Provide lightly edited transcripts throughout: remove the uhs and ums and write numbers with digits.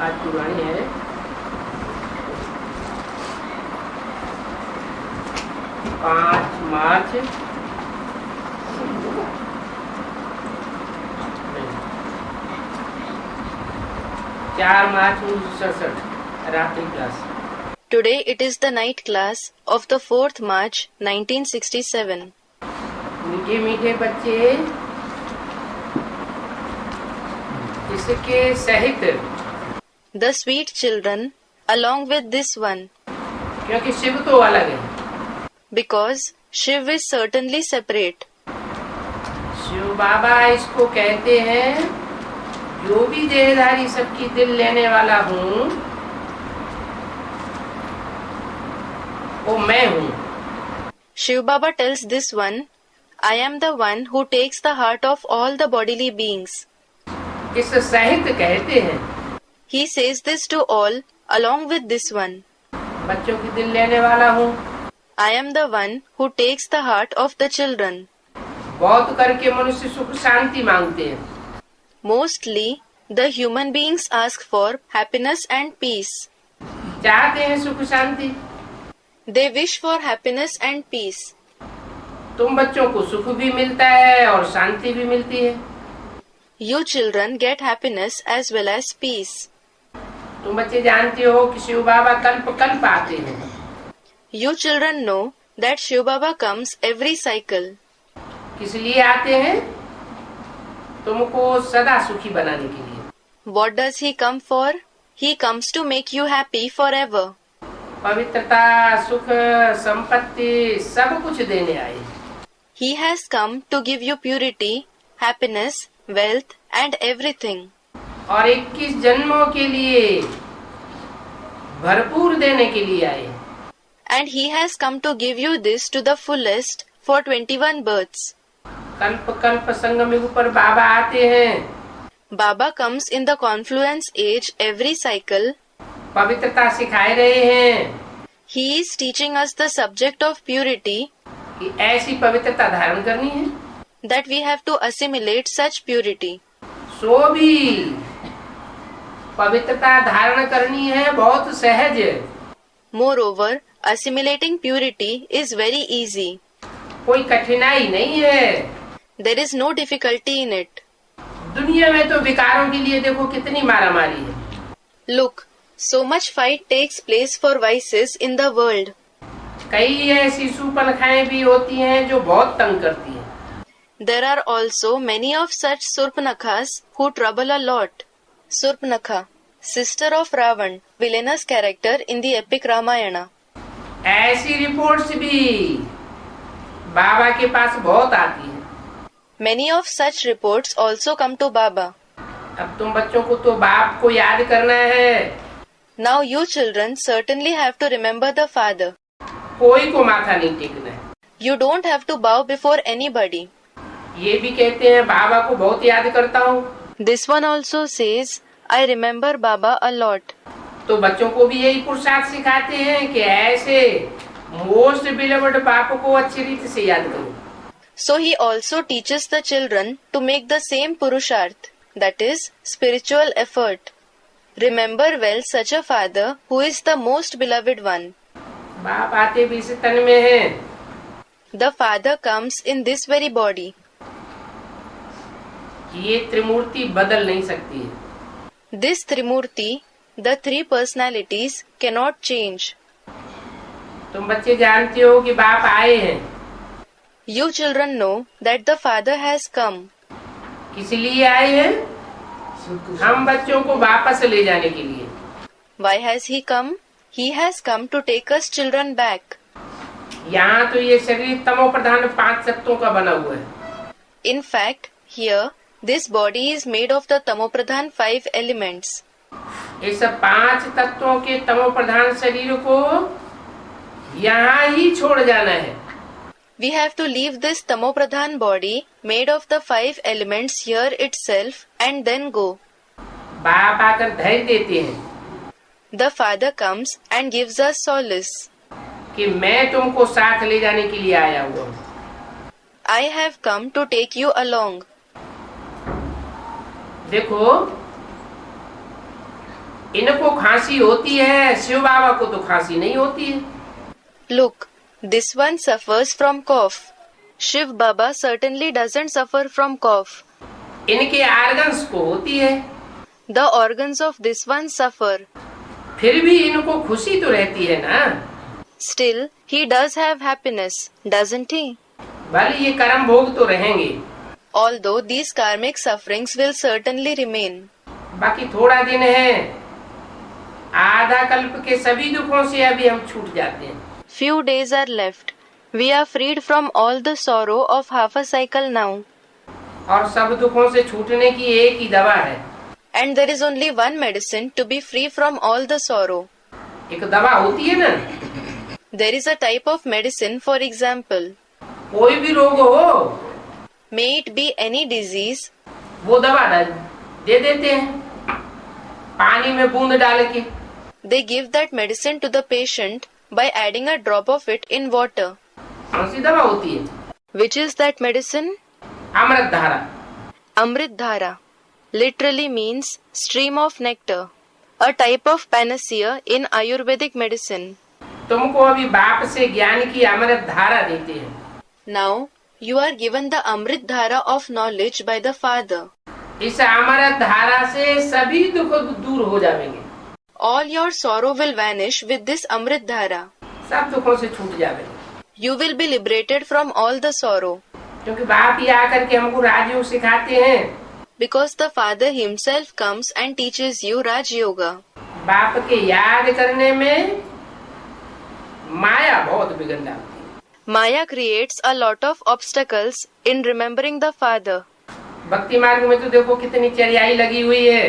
आज की वाणी है 5 मार्च 4 मार्च 1967 रात्रि class. Today it is the night class of the 4th March 1967. मीठे मीठे बच्चे इसके सहित, The sweet children along with this one, क्योंकि शिव तो अलग है, because Shiv is certainly separate. Shiv बाबा इसको कहते हैं जो भी देहधारी सबकी दिल लेने वाला हूँ वो मैं हूँ। Shiv Baba tells this one, I am the one who takes the heart of all the bodily beings. इस सहित कहते हैं, He says this to all along with this one. बच्चों की दिल लेने वाला हूँ। I am the one who takes the heart of the children. बहुत करके मनुष्य सुख शांति मांगते हैं, Mostly, the human beings ask for happiness and peace. चाहते हैं सुख शांति। They wish for happiness and peace. तुम बच्चों को सुख भी मिलता है और शांति भी मिलती है। You children get happiness as well as peace. तुम बच्चे जानते हो कि शिव बाबा कल्प कल्प आते हैं। You children know that Shiv Baba comes every cycle. किस लिए आते हैं? तुमको सदा सुखी बनाने के लिए। What does he come for? He comes to make you happy forever. पवित्रता, सुख, संपत्ति सब कुछ देने आए। He has come to give you purity, happiness, wealth and everything. और 21 जन्मों के लिए भरपूर देने के लिए आए। And he has come to give you this to the fullest for 21 births. कल्प कल्प संगम युग पर बाबा आते हैं। Baba comes in the confluence age every cycle. पवित्रता सिखाए रहे हैं He is teaching us the subject of purity, कि ऐसी पवित्रता धारण करनी है। that we have to assimilate such purity. सो भी पवित्रता धारण करनी है बहुत सहज। Moreover, assimilating purity is very easy. कोई कठिनाई नहीं है। There is no difficulty in it. दुनिया में तो विकारों के लिए देखो कितनी मारामारी है। Look, so much fight takes place for vices in the world. कई ऐसी सूर्पनखाएं भी होती हैं जो बहुत तंग करती हैं। There are also many of such Surpnakhas who trouble a lot. Surpnakha, sister of Ravan, villainous character in the epic Ramayana. ऐसी रिपोर्ट्स भी बाबा के पास बहुत आती हैं। Many of such reports also come to Baba. अब तुम बच्चों को तो बाप को याद करना है। Now you children certainly have to remember the father. कोई को माथा नहीं टेकना है। You don't have to bow before anybody. ये भी कहते हैं बाबा को बहुत याद करता हूँ। This one also says, I remember Baba a lot. तो बच्चों को भी यही पुरुषार्थ सिखाते हैं कि ऐसे मोस्ट बिलवड बाप को अच्छी रीति से याद करो। So he also teaches the children to make the same purusharth, that is, spiritual effort. Remember well such a father who is the most beloved one. बाप आते भी इस तन में हैं। The father comes in this very body. ये त्रिमूर्ति बदल नहीं सकती है। This Trimurti, the three personalities, cannot change. तुम बच्चे जानते हो कि बाप आए हैं। You children know that the father has come. किस लिए आए हैं? हम बच्चों को वापस ले जाने के लिए। Why has he come? He has come to take us children back. यहाँ तो ये शरीर तमो प्रधान 5 तत्वों का बना हुआ है। In fact, here, this body is made of the Tamopradhan 5 elements. इस 5 तत्वों के तमो प्रधान शरीर को यहाँ ही छोड़ जाना है। We have to leave this Tamopradhan body made of the 5 elements here itself and then go. बाप आकर धैर्य देते हैं The father comes and gives us solace. कि मैं तुमको साथ ले जाने के लिए आया हुआ हूँ। I have come to take you along. देखो इनको खांसी होती है, शिव बाबा को तो खांसी नहीं होती है। Look, this one suffers from cough. Shiv Baba certainly doesn't suffer from cough. इनके आर्गन्स को होती है, The organs of this one suffer. फिर भी इनको खुशी तो रहती है ना। Still, he does have happiness, doesn't he? भले ये कर्म भोग तो रहेंगे, Although these karmic sufferings will certainly remain. बाकी थोड़ा दिन है, आधा कल्प के सभी दुखों से अभी हम छूट जाते हैं। Few days are left. We are freed from all the sorrow of half a cycle now. और सब दुखों से छूटने की एक ही दवा है। And there is only one medicine to be free from all the sorrow. एक दवा होती है ना, There is a type of medicine, for example. कोई भी रोग हो, May it be any disease, वो दवा दे देते हैं पानी में बूंद डाल के। they give that medicine to the patient by adding a drop of it in water. कौन सी दवा होती है? Which is that medicine? अमृत धारा। Amrit Dhara literally means stream of nectar, a type of panacea in Ayurvedic medicine. तुमको अभी बाप से ज्ञान की अमृत धारा देते हैं। Now you are given the Amrit Dhara of knowledge by the Father. इस अमृत धारा से सभी दुख दूर हो जाएंगे, All your sorrow will vanish with this Amrit Dhara. सब दुखों से छूट जाएंगे। You will be liberated from all the sorrow. क्योंकि बाप ही आकर के हमको राजयोग सिखाते हैं। Because the Father himself comes and teaches you Raj Yoga. बाप के याद करने में माया बहुत बिगड़ जाती है। Maya creates a lot of obstacles in remembering the Father. भक्ति मार्ग में तो देखो कितनी चरियाई लगी हुई है।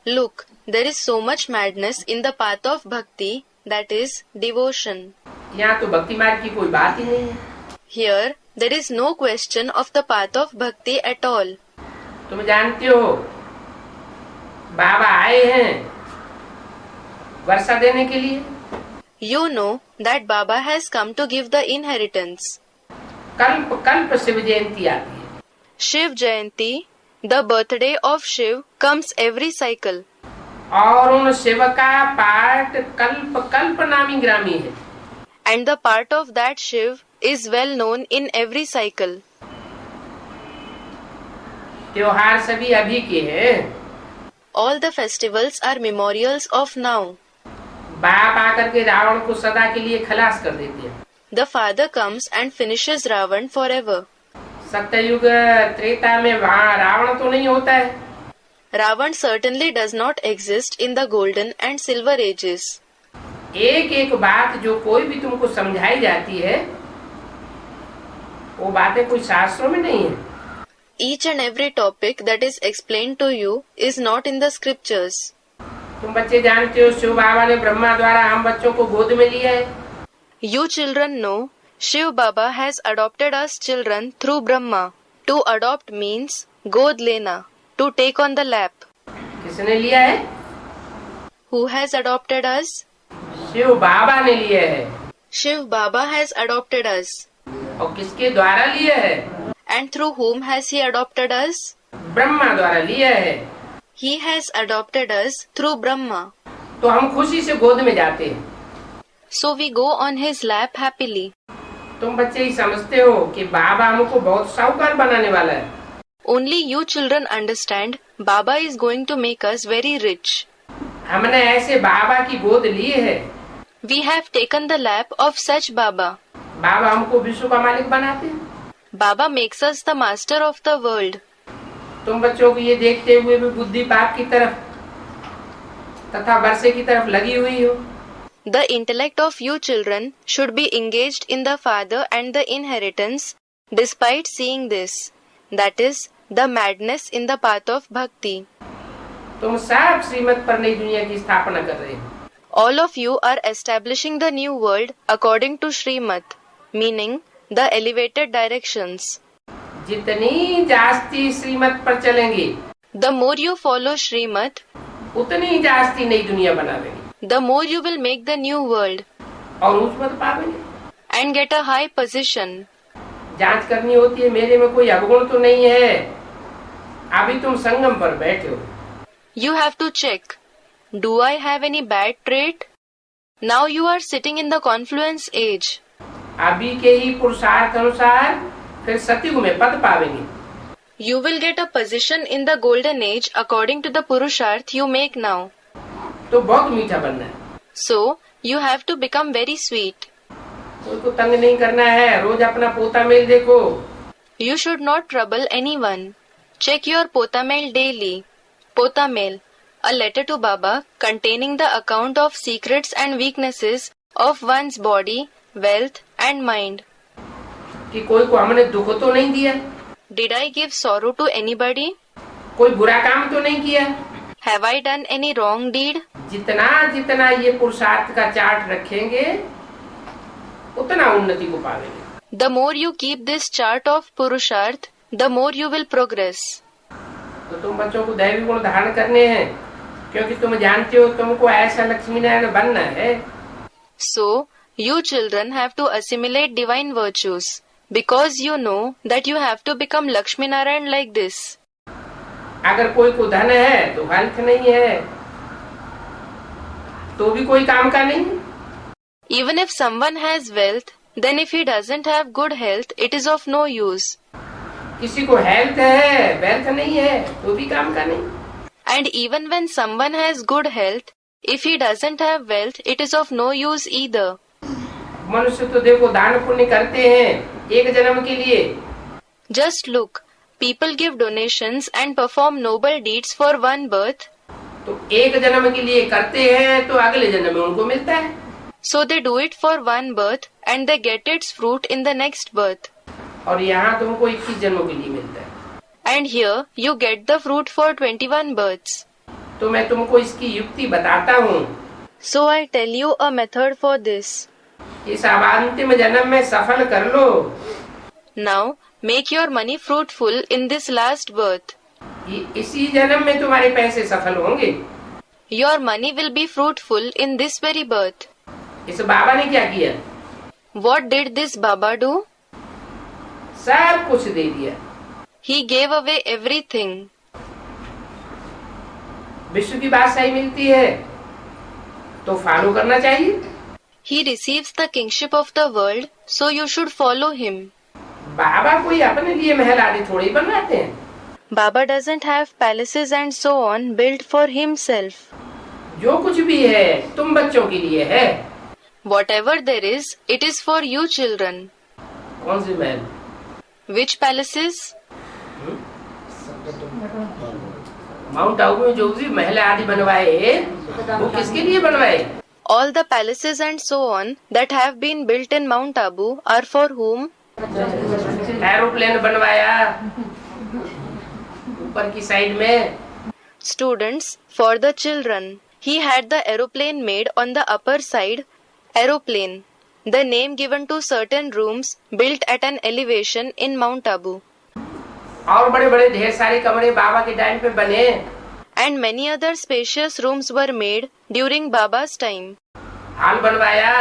Look, there is so much madness in the path of bhakti, that is devotion. यहाँ तो भक्ति मार्ग की कोई बात ही नहीं है। Here, there is no question of the path of bhakti at all. तुम जानते हो बाबा आए हैं वर्षा देने के लिए। You know that Baba has come to give the inheritance. कल्प कल्प शिव जयंती आती है। Shiv Jayanti, the birthday of Shiv, comes every cycle. और उन शिव का पाठ कल्प कल्प नामी ग्रामी है। And the part of that Shiv is well known in every cycle. त्योहार सभी अभी के हैं। All the festivals are memorials of now. बाप आकर के रावण को सदा के लिए खलास कर देते हैं। The Father comes and finishes Ravan forever. सत्ययुग Treta में वहाँ रावण तो नहीं होता है। Ravan certainly does not exist in the golden and silver ages. एक एक बात जो कोई भी तुमको समझाई जाती है वो बातें कोई शास्त्रों में नहीं है। Each and every topic that is explained to you is not in the scriptures. तुम बच्चे जानते हो शिव बाबा ने ब्रह्मा द्वारा हम बच्चों को गोद में लिया है। You children know Shiv Baba has adopted us children through Brahma. To adopt means god lena, to take on the lap. किसने लिया है? Who has adopted us? Shiv बाबा ने लिया है। Shiv Baba has adopted us. और किसके द्वारा लिया है? And through whom has he adopted us? Brahma द्वारा लिया है। He has adopted us through Brahma. तो हम खुशी से गोद में जाते हैं। So we go on his lap happily. तुम बच्चे ही समझते हो कि बाबा हमको बहुत साहूकार बनाने वाला है। Only you children understand Baba is going to make us very rich. हमने ऐसे बाबा की गोद ली है। We have taken the lap of such Baba. बाबा हमको विश्व का मालिक बनाते हैं। Baba makes us the master of the world. तुम बच्चों को ये देखते हुए भी बुद्धि बाप की तरफ तथा वर्षे की तरफ लगी हुई हो। The intellect of you children should be engaged in the Father and the inheritance, despite seeing this. That is the madness in the path of bhakti. तुम सब श्रीमत पर नई दुनिया की स्थापना कर रहे हो। All of you are establishing the new world according to Srimat, meaning the elevated directions. जितनी जास्ती श्रीमत पर चलेंगे The more you follow Srimat, उतनी जास्ती नई दुनिया बनावेंगे the more you will make the new world और ऊंच मत पावेंगे। and get a high position. जांच करनी होती है मेरे में कोई अवगुण तो नहीं है। अभी तुम संगम पर बैठे हो। You have to check. Do I have any bad trait? Now you are sitting in the confluence age. अभी के ही पुरुषार्थ अनुसार फिर सतयुग में पद पावेंगे। You will get a position in the golden age according to the purusharth you make now. तो बहुत मीठा बनना है। So, you have to become very sweet. कोई को तंग नहीं करना है। रोज अपना पोता मेल देखो। You should not trouble anyone. Check your pota mail daily. Pota mail, a letter to Baba containing the account of secrets and weaknesses of one's body, wealth and mind. कि कोई को हमने दुख तो नहीं दिया। Did I give sorrow to anybody? कोई बुरा काम तो नहीं किया। Have I done any wrong deed? जितना जितना ये पुरुषार्थ का चार्ट रखेंगे उतना उन्नति को पावेंगे। The more you keep this chart of Purusharth, the more you will progress. तो तुम बच्चों को दैवी गुण धारण करने हैं, क्योंकि तुम जानते हो तुमको ऐसा लक्ष्मी नारायण बनना है। So, you children have to assimilate divine virtues, because you know that you have to become Lakshmi Narayan like this. अगर कोई को धन है तो हेल्थ नहीं है तो भी कोई काम का नहीं। Even if someone has wealth, then if he doesn't have good health, it is of no use. किसी को हेल्थ है वेल्थ नहीं है तो भी काम का नहीं। And even when someone has good health, if he doesn't have wealth, it is of no use either. मनुष्य तो देखो दान पुण्य करते हैं एक जन्म के लिए। Just look, people give donations and perform noble deeds for one birth. तो एक जन्म के लिए करते हैं तो अगले जन्म में उनको मिलता है। So they do it for one birth and they get its fruit in the next birth. और यहाँ तुमको 21 जन्मों के लिए मिलता है। And here you get the fruit for 21 births. तो मैं तुमको इसकी युक्ति बताता हूँ। So I tell you a method for this. इस अंतिम जन्म में सफल कर लो। Now make your money fruitful in this last birth. इसी जन्म में तुम्हारे पैसे सफल होंगे। Your money will be fruitful in this very birth. इस बाबा ने क्या किया? What did this Baba do? सब कुछ दे दिया। He gave away everything. विश्व की बात सही मिलती है तो फॉलो करना चाहिए। He receives the kingship of the world, so you should follow him. बाबा कोई अपने लिए महल आदि थोड़ी ही बनवाते हैं। Baba doesn't have palaces and so on built for himself. जो कुछ भी है तुम बच्चों के लिए है। Whatever there is, it is for you children. कौन सी महल? Which palaces? माउंट आबू में जो भी महल आदि बनवाए वो किसके लिए बनवाए? All the palaces and so on that have been built in Mount Abu are for whom? Aeroplane बनवाया ऊपर की साइड में। Students, for the children. He had the aeroplane made on the upper side. Aeroplane, the name given to certain rooms built at an elevation in Mount Abu. और बड़े बड़े ढेर सारे कमरे बाबा के टाइम पे बने। And many other spacious rooms were made during Baba's time. Hall बनवाया।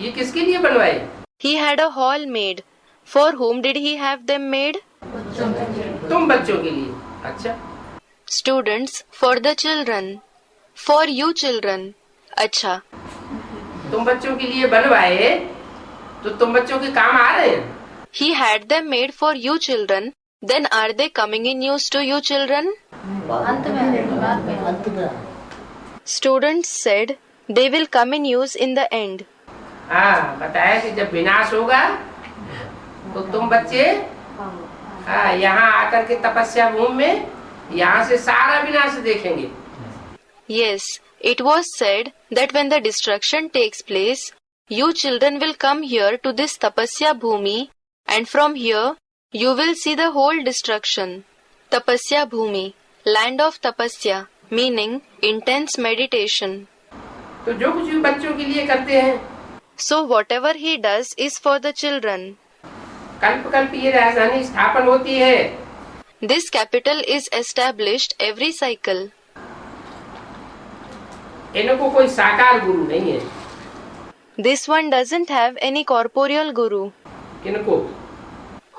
ये किसके लिए बनवाए? He had a hall made. For whom did he have them made? तुम बच्चों के लिए। अच्छा। Students, for the children. For you children. अच्छा। तुम बच्चों के लिए बनवाए तो तुम बच्चों के काम आ रहे हैं। He had them made for you children. Then are they coming in use to you children? Students said they will come in use in the end. हाँ, बताया कि जब विनाश होगा तो तुम बच्चे यहाँ आकर के तपस्या भूमि में यहाँ से सारा विनाश देखेंगे। Yes, it was said that when the destruction takes place, you children will come here to this tapasya bhumi, and from here you will see the whole destruction. Tapasya bhumi, land of tapasya, meaning intense meditation. तो जो कुछ भी बच्चों के लिए करते हैं, So whatever he does is for the children. कल्प कल्प ये राजधानी स्थापन होती है। This capital is established every cycle. इनको कोई साकार गुरु नहीं है। This one doesn't have any corporeal guru. किनको?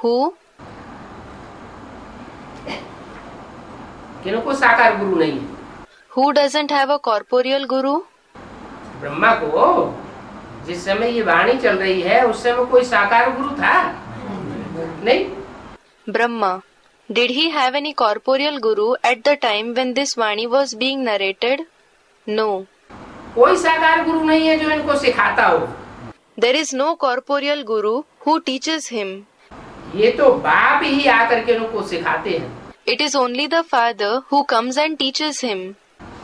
Who? किनको साकार गुरु नहीं है? Who doesn't have a corporeal guru? Brahma को जिस समय ये वाणी चल रही है उस समय कोई साकार गुरु था? नहीं। Brahma, did he have any corporeal guru at the time when this Vani was being narrated? No. कोई साकार गुरु नहीं है जो इनको सिखाता हो। There is no corporeal guru who teaches him. ये तो बाप ही आकर के उनको सिखाते हैं। It is only the father who comes and teaches him.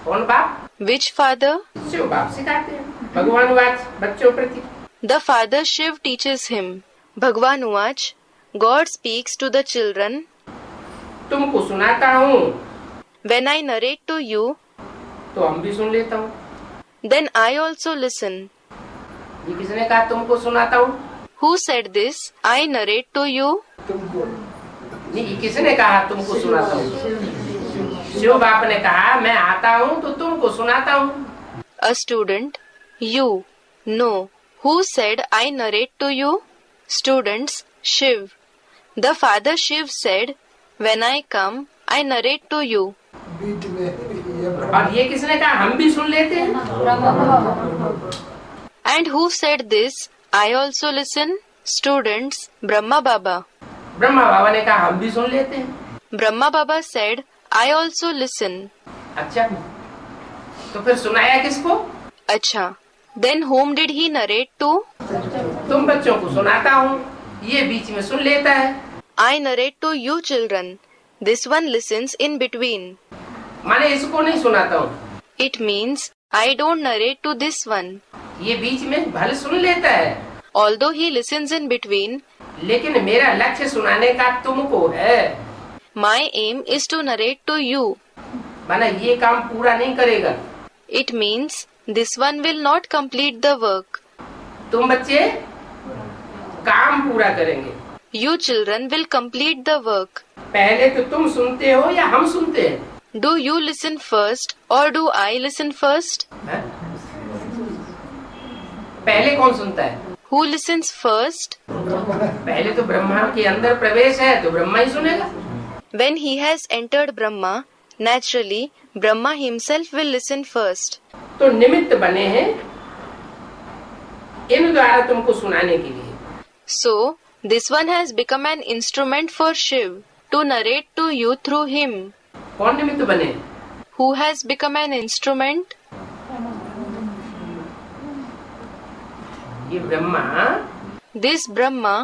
कौन बाप? Which father? शिव बाप सिखाते हैं भगवान वाच बच्चों प्रति। The father Shiv teaches him. Bhagwan Uach, God speaks to the children. तुमको सुनाता हूँ When I narrate to you, तो हम भी सुन लेता हूँ। then I also listen. ये किसने कहा तुमको सुनाता हूँ? Who said this? I narrate to you. नहीं, ये किसने कहा तुमको सुनाता हूँ? शिव बाप ने कहा मैं आता हूँ तो तुमको सुनाता हूँ। A student. You. No. Who said I narrate to you? Students. Shiv. The father Shiv said, when I come, I narrate to you. और ये किसने कहा हम भी सुन लेते हैं? And who said this? I also listen. Students. Brahma Baba. Brahma बाबा ने कहा हम भी सुन लेते हैं। Brahma Baba said, I also listen. अच्छा, तो फिर सुनाया किसको? Acha. Then whom did he narrate to? तुम बच्चों को सुनाता हूँ, ये बीच में सुन लेता है। I narrate to you children. This one listens in between. माने इसको नहीं सुनाता हूँ। It means I don't narrate to this one. ये बीच में भले सुन लेता है, Although he listens in between, लेकिन मेरा लक्ष्य सुनाने का तुमको है। my aim is to narrate to you. माना ये काम पूरा नहीं करेगा। It means this one will not complete the work. तुम बच्चे काम पूरा करेंगे। You children will complete the work. पहले तो तुम सुनते हो या हम सुनते हैं? Do you listen first or do I listen first? हैं? पहले कौन सुनता है? Who listens first? पहले तो ब्रह्मा के अंदर प्रवेश है तो ब्रह्मा ही सुनेगा। When he has entered Brahma, naturally Brahma himself will listen first. तो निमित्त बने हैं इन द्वारा तुमको सुनाने के लिए। So, this one has become an instrument for Shiv to narrate to you through him. कौन निमित्त बने? Who has become an instrument? ये ब्रह्मा, This Brahma,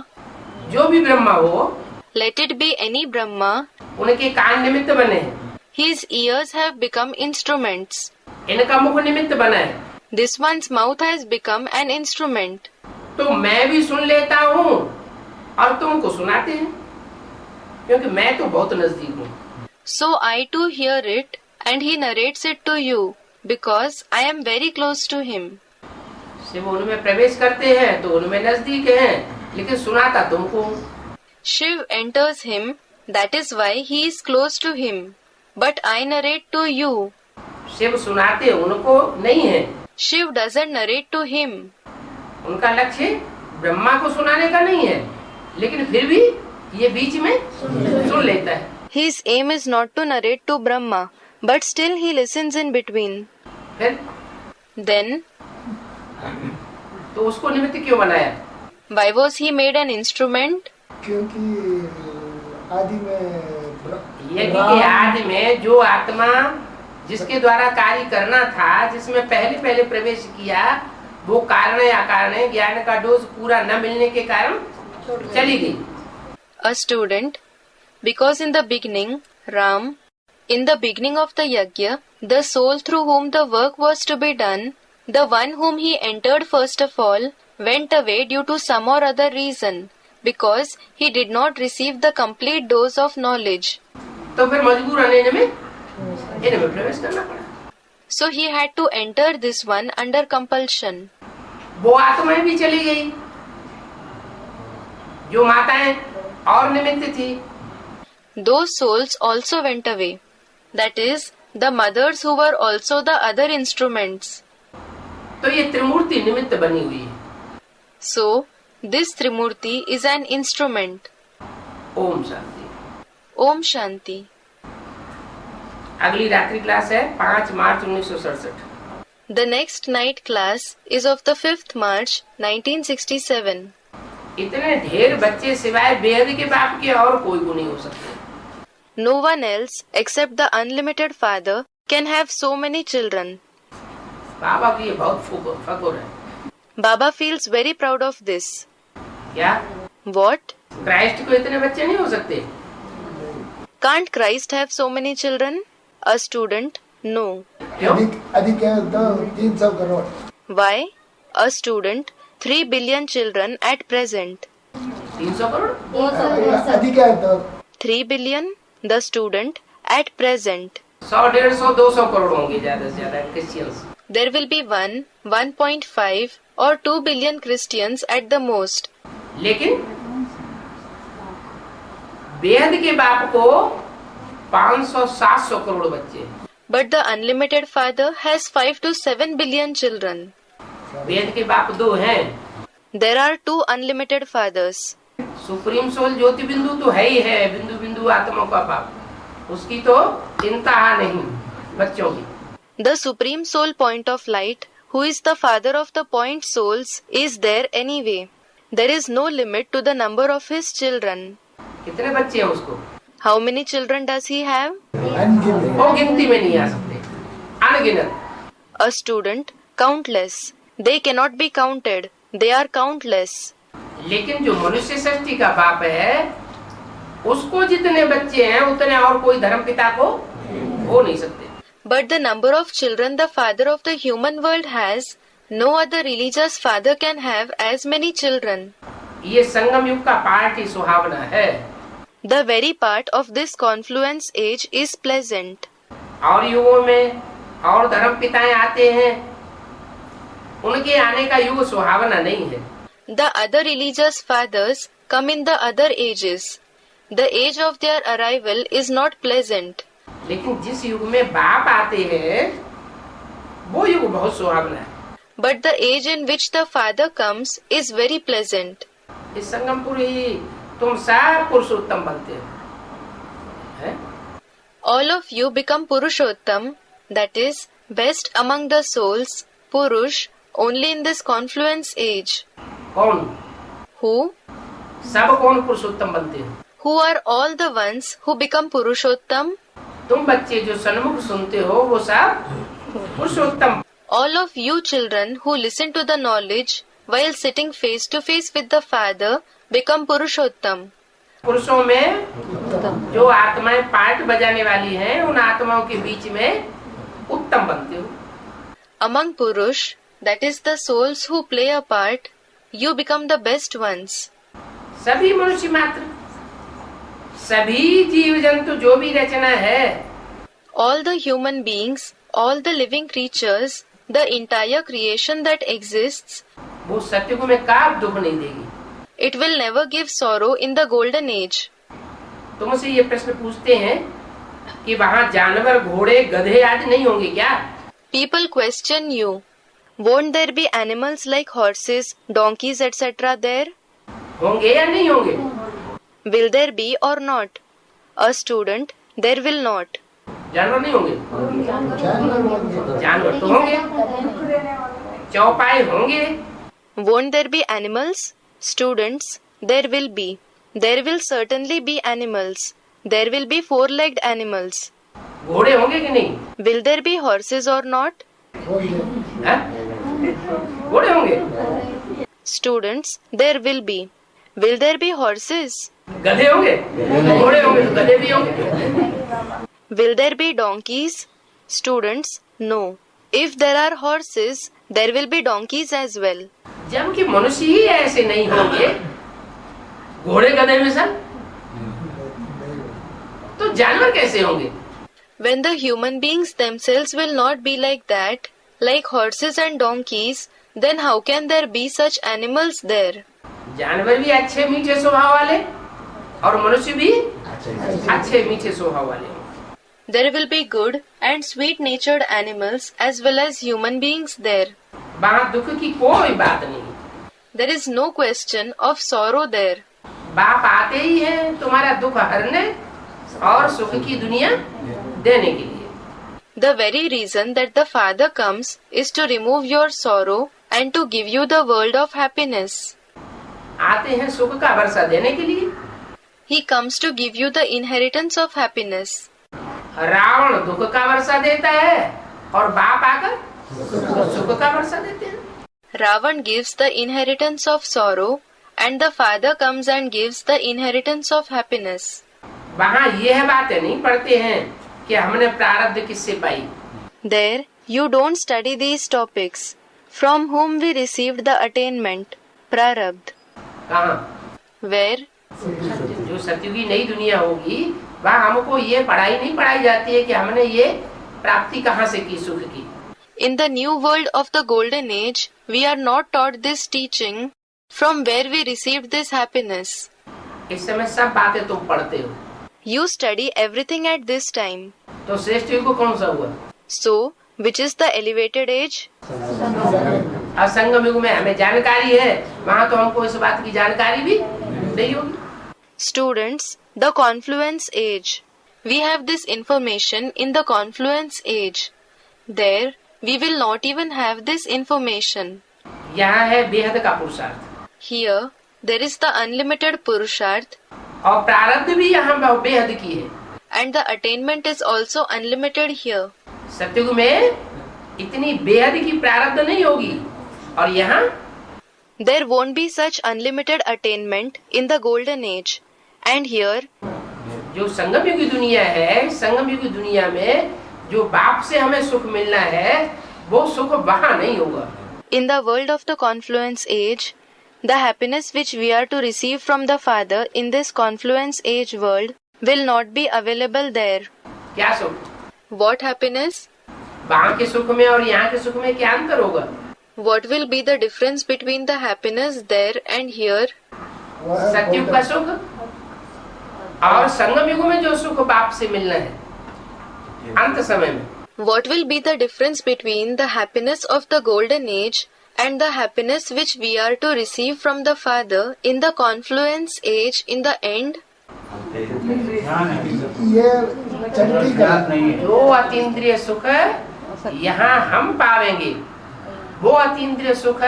जो भी ब्रह्मा हो, let it be any Brahma, उनके कान निमित्त बने हैं, his ears have become instruments. इनका मुख निमित्त बना है। This one's mouth has become an instrument. तो मैं भी सुन लेता हूँ और तुमको सुनाते हैं, क्योंकि मैं तो बहुत नजदीक हूँ। So I too hear it and he narrates it to you because I am very close to him. Shiv उनमें प्रवेश करते हैं तो उनमें नजदीक हैं, लेकिन सुनाता तुमको। Shiv enters him, that is why he is close to him. But I narrate to you. Shiv सुनाते उनको नहीं है। Shiv doesn't narrate to him. उनका लक्ष्य ब्रह्मा को सुनाने का नहीं है, लेकिन फिर भी ये बीच में सुन लेता है। His aim is not to narrate to Brahma, but still he listens in between. फिर Then, तो उसको निमित्त क्यों बनाया? why was he made an instrument? क्योंकि आदि में यज्ञ के आदि में जो आत्मा जिसके द्वारा कार्य करना था, जिसमें पहले पहले प्रवेश किया, वो कारण या कारण ज्ञान का डोज पूरा न मिलने के कारण चली गई। A student, because in the beginning, Ram, in the beginning of the yajna, the soul through whom the work was to be done, the one whom he entered first of all, went away due to some or other reason, because he did not receive the complete dose of knowledge. तो फिर मजबूरन इनमें प्रवेश करना पड़ा। So he had to enter this one under compulsion. वो आत्माएं भी चली गई जो माताएं और निमित्त थी। Those souls also went away. That is, the mothers who were also the other instruments. तो ये त्रिमूर्ति निमित्त बनी हुई है। So, this Trimurti is an instrument. Om Shanti. Om Shanti. अगली रात्रि क्लास है 5 मार्च 1967। The next night class is of the 5th March 1967. इतने ढेर बच्चे सिवाय बेहद के बाप के और कोई को नहीं हो सकते। No one else except the unlimited Father can have so many children. बाबा की ये बहुत फखर है। Baba feels very proud of this. क्या What? क्राइस्ट को इतने बच्चे नहीं हो सकते? Can't Christ have so many children? A student? No. क्यों? अधिक है तो 300 crore. Why? A student, 3 billion children at present. 300 crore? अधिक है तो 3 billion? The student at present. 100, 150, 200 crore होंगे ज्यादा से ज्यादा Christians. There will be 1, 1.5 or 2 billion Christians at the most. लेकिन बेहद के बाप को 500, 700 करोड़ बच्चे। But the unlimited Father has 5 to 7 billion children. बेहद के बाप 2 हैं। There are 2 unlimited fathers. Supreme soul ज्योति बिंदु तो है ही है, बिंदु बिंदु आत्मा का बाप, उसकी तो चिंता नहीं बच्चों की। The supreme soul point of light, who is the father of the point souls, is there anyway. There is no limit to the number of his children. कितने बच्चे हैं उसको? How many children does he have? वो गिनती में नहीं आ सकते, अनगिनत। A student, countless. They cannot be counted. They are countless. लेकिन जो मनुष्य सृष्टि का बाप है, उसको जितने बच्चे हैं उतने और कोई धर्म पिता को हो नहीं सकते। But the number of children the father of the human world has, no other religious father can have as many children. ये संगम युग का पार्ट ही सुहावना है। The very part of this confluence age is pleasant. और युगों में और धर्म पिताएं आते हैं, उनके आने का युग सुहावना नहीं है। The other religious fathers come in the other ages. The age of their arrival is not pleasant. लेकिन जिस युग में बाप आते हैं, वो युग बहुत सुहावना है। But the age in which the father comes is very pleasant. इस संगमपुर ही तुम सब पुरुषोत्तम बनते हो, हैं? All of you become Purushottam, that is, best among the souls, Purush, only in this confluence age. कौन? Who? सब कौन पुरुषोत्तम बनते हो? Who are all the ones who become Purushottam? तुम बच्चे जो सन्मुख सुनते हो वो सब पुरुषोत्तम। All of you children who listen to the knowledge while sitting face to face with the Father become Purushottam. पुरुषों में जो आत्माएं पार्ट बजाने वाली हैं, उन आत्माओं के बीच में उत्तम बनते हो। Among Purush, that is the souls who play a part, you become the best ones. सभी मनुष्य मात्र, सभी जीव जंतु जो भी रचना है, All the human beings, all the living creatures, the entire creation that exists, वो सत्युग में काब दुख नहीं देगी। it will never give sorrow in the golden age. तुमसे ये प्रश्न पूछते हैं कि वहाँ जानवर, घोड़े, गधे आदि नहीं होंगे क्या? People question you. Won't there be animals like horses, donkeys, etc. there? होंगे या नहीं होंगे? Will there be or not? A student, there will not. जानवर नहीं होंगे? जानवर तो होंगे, चौपाई होंगे। Won't there be animals? Students, there will be. There will certainly be animals. There will be 4-legged animals. घोड़े होंगे कि नहीं? Will there be horses or not? हैं? घोड़े होंगे? Students, there will be. Will there be horses? गधे होंगे? घोड़े होंगे तो गधे भी होंगे। Will there be donkeys? Students, no. If there are horses, there will be donkeys as well. जबकि मनुष्य ही ऐसे नहीं होंगे, घोड़े गधे में सब, तो जानवर कैसे होंगे? When the human beings themselves will not be like that, like horses and donkeys, then how can there be such animals there? जानवर भी अच्छे मीठे स्वभाव वाले और मनुष्य भी अच्छे मीठे स्वभाव वाले होंगे। There will be good and sweet-natured animals as well as human beings there. वहाँ दुख की कोई बात नहीं। There is no question of sorrow there. बाप आते ही हैं तुम्हारा दुख हरने और सुख की दुनिया देने के लिए। The very reason that the Father comes is to remove your sorrow and to give you the world of happiness. आते हैं सुख का वर्षा देने के लिए। He comes to give you the inheritance of happiness. Ravan दुख का वर्षा देता है और बाप आकर सुख का वर्षा देते हैं। Ravan gives the inheritance of sorrow and the Father comes and gives the inheritance of happiness. वहाँ यह बातें नहीं पढ़ते हैं कि हमने प्रारब्ध किससे पाई। There you don't study these topics. From whom we received the attainment, prarabdh. कहाँ? Where? जो सतयुगी नई दुनिया होगी वहाँ हमको ये पढ़ाई नहीं पढ़ाई जाती है कि हमने ये प्राप्ति कहाँ से की सुख की। In the new world of the golden age, we are not taught this teaching from where we received this happiness. इस समय सब बातें तुम पढ़ते हो। You study everything at this time. तो श्रेष्ठ युग कौन सा हुआ? So, which is the elevated age? अब संगम युग में हमें जानकारी है, वहाँ तो हमको इस बात की जानकारी भी नहीं होगी। Students, the confluence age. We have this information in the confluence age. There, we will not even have this information. यहाँ है बेहद का पुरुषार्थ। Here, there is the unlimited Purusharth और प्रारब्ध भी यहाँ बेहद की है। and the attainment is also unlimited here. सतयुग में इतनी बेहद की प्रारब्ध नहीं होगी और यहाँ There won't be such unlimited attainment in the golden age. And here, जो संगम युग की दुनिया है, संगम युग की दुनिया में जो बाप से हमें सुख मिलना है वो सुख वहाँ नहीं होगा। in the world of the confluence age, the happiness which we are to receive from the Father in this confluence age world will not be available there. क्या सुख? What happiness? वहाँ के सुख में और यहाँ के सुख में क्या अंतर होगा? What will be the difference between the happiness there and here? सतयुग का सुख और संगम युग में जो सुख बाप से मिलना है अंत समय में। What will be the difference between the happiness of the golden age and the happiness which we are to receive from the Father in the confluence age in the end? ये चंडी का जो अतीन्द्रिय सुख यहाँ हम पावेंगे वो अतीन्द्रिय सुख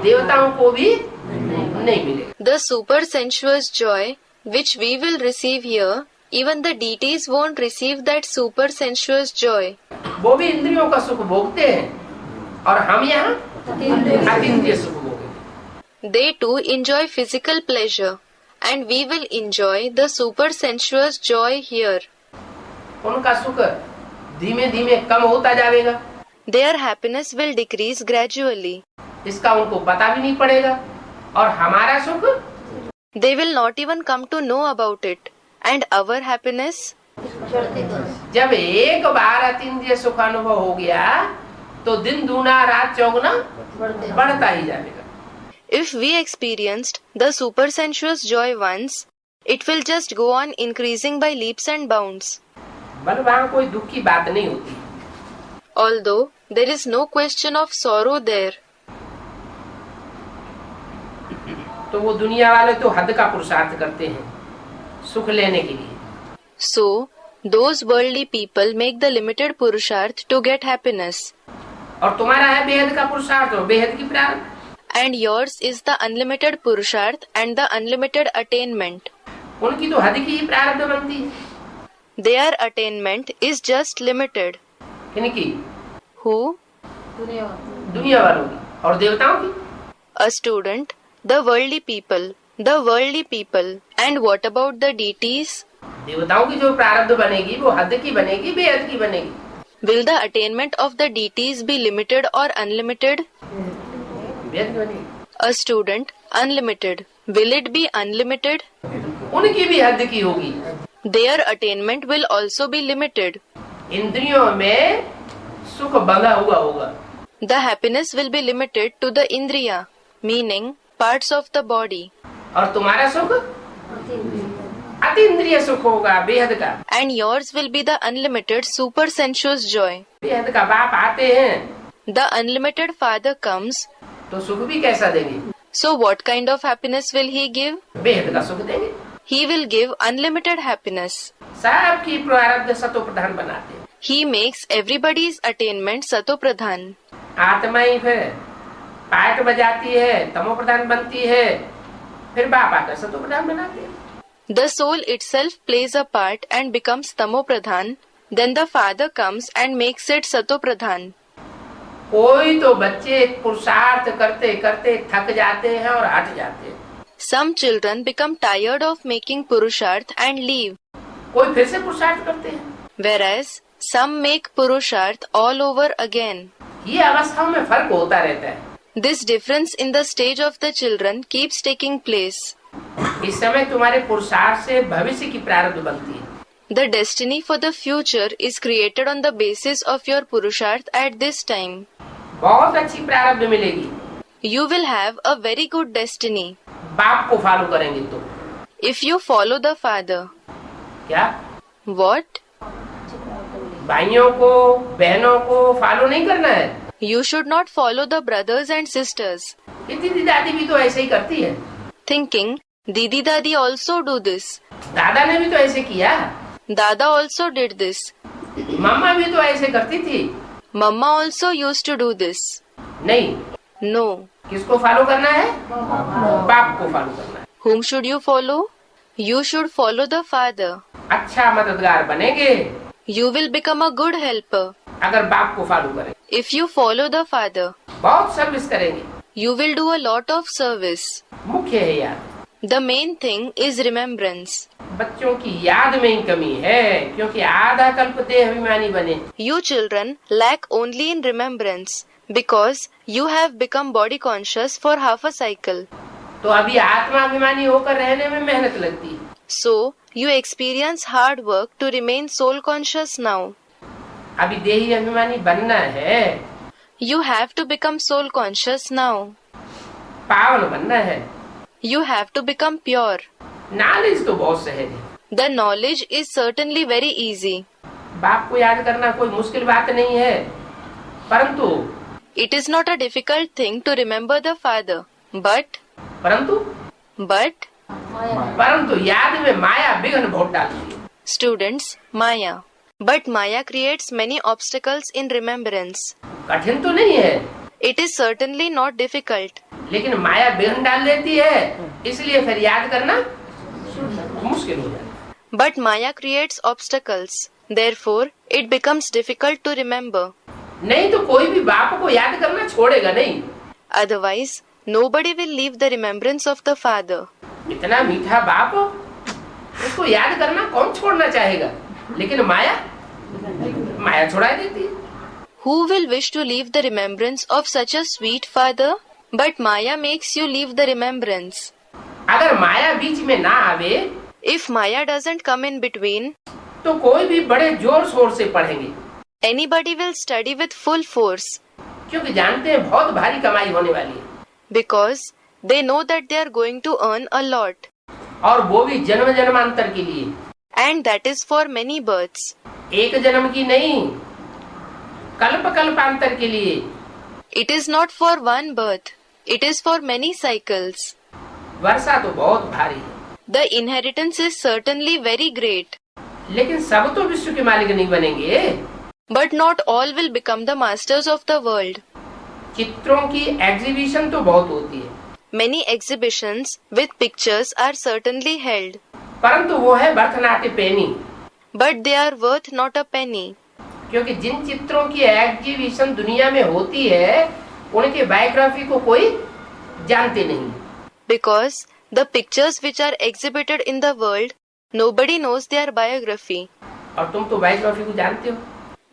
देवताओं को भी नहीं मिलेगा। The super sensuous joy which we will receive here, even the deities won't receive that super sensuous joy. वो भी इंद्रियों का सुख भोगते हैं और हम यहाँ अतीन्द्रिय सुख भोगेंगे। They too enjoy physical pleasure, and we will enjoy the super sensuous joy here. उनका सुख धीमे धीमे कम होता जाएगा। Their happiness will decrease gradually. इसका उनको पता भी नहीं पड़ेगा और हमारा सुख They will not even come to know about it. And our happiness? जब एक बार अतीन्द्रिय सुख अनुभव हो गया तो दिन दूना रात चौगुना बढ़ता ही जाएगा। If we experienced the super sensuous joy once, it will just go on increasing by leaps and bounds. बल वहाँ कोई दुख की बात नहीं होती। Although there is no question of sorrow there. तो वो दुनिया वाले तो हद का पुरुषार्थ करते हैं सुख लेने के लिए। So, those worldly people make the limited purusharth to get happiness. और तुम्हारा है बेहद का पुरुषार्थ और बेहद की प्रारब्ध। And yours is the unlimited purusharth and the unlimited attainment. उनकी तो हद की ही प्रारब्ध बनती है। Their attainment is just limited. किनकी? Who? दुनिया वालों की और देवताओं की। A student, the worldly people, the worldly people. And what about the deities? देवताओं की जो प्रारब्ध बनेगी वो हद की बनेगी बेहद की बनेगी। Will the attainment of the deities be limited or unlimited? बेहद की बनेगी। A student, unlimited. Will it be unlimited? उनकी भी हद की होगी। Their attainment will also be limited. इंद्रियों में सुख बंधा हुआ होगा। The happiness will be limited to the indriya, meaning parts of the body. और तुम्हारा सुख अतीन्द्रिय सुख होगा बेहद का। And yours will be the unlimited super sensuous joy. बेहद का बाप आते हैं The unlimited Father comes. तो सुख भी कैसा देंगे? So what kind of happiness will he give? बेहद का सुख देंगे। He will give unlimited happiness. सबकी प्रारब्ध सतो प्रधान बनाते हैं। He makes everybody's attainment Satopradhan. आत्मा ही फिर पाठ बजाती है, तमो प्रधान बनती है, फिर बाप आकर सतो प्रधान बनाते हैं। The soul itself plays a part and becomes Tamopradhan. Then the father comes and makes it Satopradhan. कोई तो बच्चे पुरुषार्थ करते करते थक जाते हैं और हट जाते हैं। Some children become tired of making Purusharth and leave, कोई फिर से पुरुषार्थ करते हैं। whereas some make Purusharth all over again. ये अवस्थाओं में फर्क होता रहता है। This difference in the stage of the children keeps taking place. इस समय तुम्हारे पुरुषार्थ से भविष्य की प्रारब्ध बनती है। The destiny for the future is created on the basis of your Purusharth at this time. बहुत अच्छी प्रारब्ध मिलेगी। You will have a very good destiny बाप को फॉलो करेंगे तो। if you follow the father. क्या What? भाइयों को बहनों को फॉलो नहीं करना है। You should not follow the brothers and sisters. ये दीदी दादी भी तो ऐसे ही करती है। Thinking, Didi Dadi also do this. दादा ने भी तो ऐसे किया। Dada also did this. मम्मा भी तो ऐसे करती थी। Mama also used to do this. नहीं, No. किसको फॉलो करना है? बाप को फॉलो करना है। Whom should you follow? You should follow the father. अच्छा मददगार बनेंगे You will become a good helper अगर बाप को फॉलो करें। if you follow the father. बहुत सर्विस करेंगे। You will do a lot of service. मुख्य है यार। The main thing is remembrance. बच्चों की याद में ही कमी है, क्योंकि आधा कल्प देह अभिमानी बने। You children lack only in remembrance because you have become body conscious for half a cycle. तो अभी आत्मा अभिमानी होकर रहने में मेहनत लगती है। So you experience hard work to remain soul conscious now. अभी देही अभिमानी बनना है, You have to become soul conscious now. पावन बनना है। You have to become pure. Knowledge तो बहुत सहज है। The knowledge is certainly very easy. बाप को याद करना कोई मुश्किल बात नहीं है, परंतु It is not a difficult thing to remember the father. But याद में माया विघ्न बहुत डालती है। students, Maya. But Maya creates many obstacles in remembrance. कठिन तो नहीं है, It is certainly not difficult. लेकिन माया विघ्न डाल देती है, इसलिए फिर याद करना मुश्किल हो जाता है। But Maya creates obstacles. Therefore, it becomes difficult to remember. नहीं तो कोई भी बाप को याद करना छोड़ेगा नहीं। Otherwise, nobody will leave the remembrance of the father. इतना मीठा बाप, उसको याद करना कौन छोड़ना चाहेगा? लेकिन माया छुड़ा देती है। Who will wish to leave the remembrance of such a sweet father? But Maya makes you leave the remembrance. अगर माया बीच में ना आवे, If Maya doesn't come in between, तो कोई भी बड़े जोर शोर से पढ़ेंगे, anybody will study with full force क्योंकि जानते हैं बहुत भारी कमाई होने वाली है, because they know that they are going to earn a lot, और वो भी जन्म जन्मांतर के लिए। and that is for many births. एक जन्म की नहीं, कल्प कल्पांतर के लिए। It is not for one birth, it is for many cycles. वर्षा तो बहुत भारी है, The inheritance is certainly very great, लेकिन सब तो विश्व के मालिक नहीं बनेंगे। but not all will become the masters of the world. चित्रों की एग्जीबिशन तो बहुत होती है, Many exhibitions with pictures are certainly held, परंतु वो है worth not a Penney, but they are worth not a penny. क्योंकि जिन चित्रों की एग्जीबिशन दुनिया में होती है, उनके बायोग्राफी को कोई जानते नहीं। Because the pictures which are exhibited in the world, nobody knows their biography, और तुम तो बायोग्राफी को जानते हो।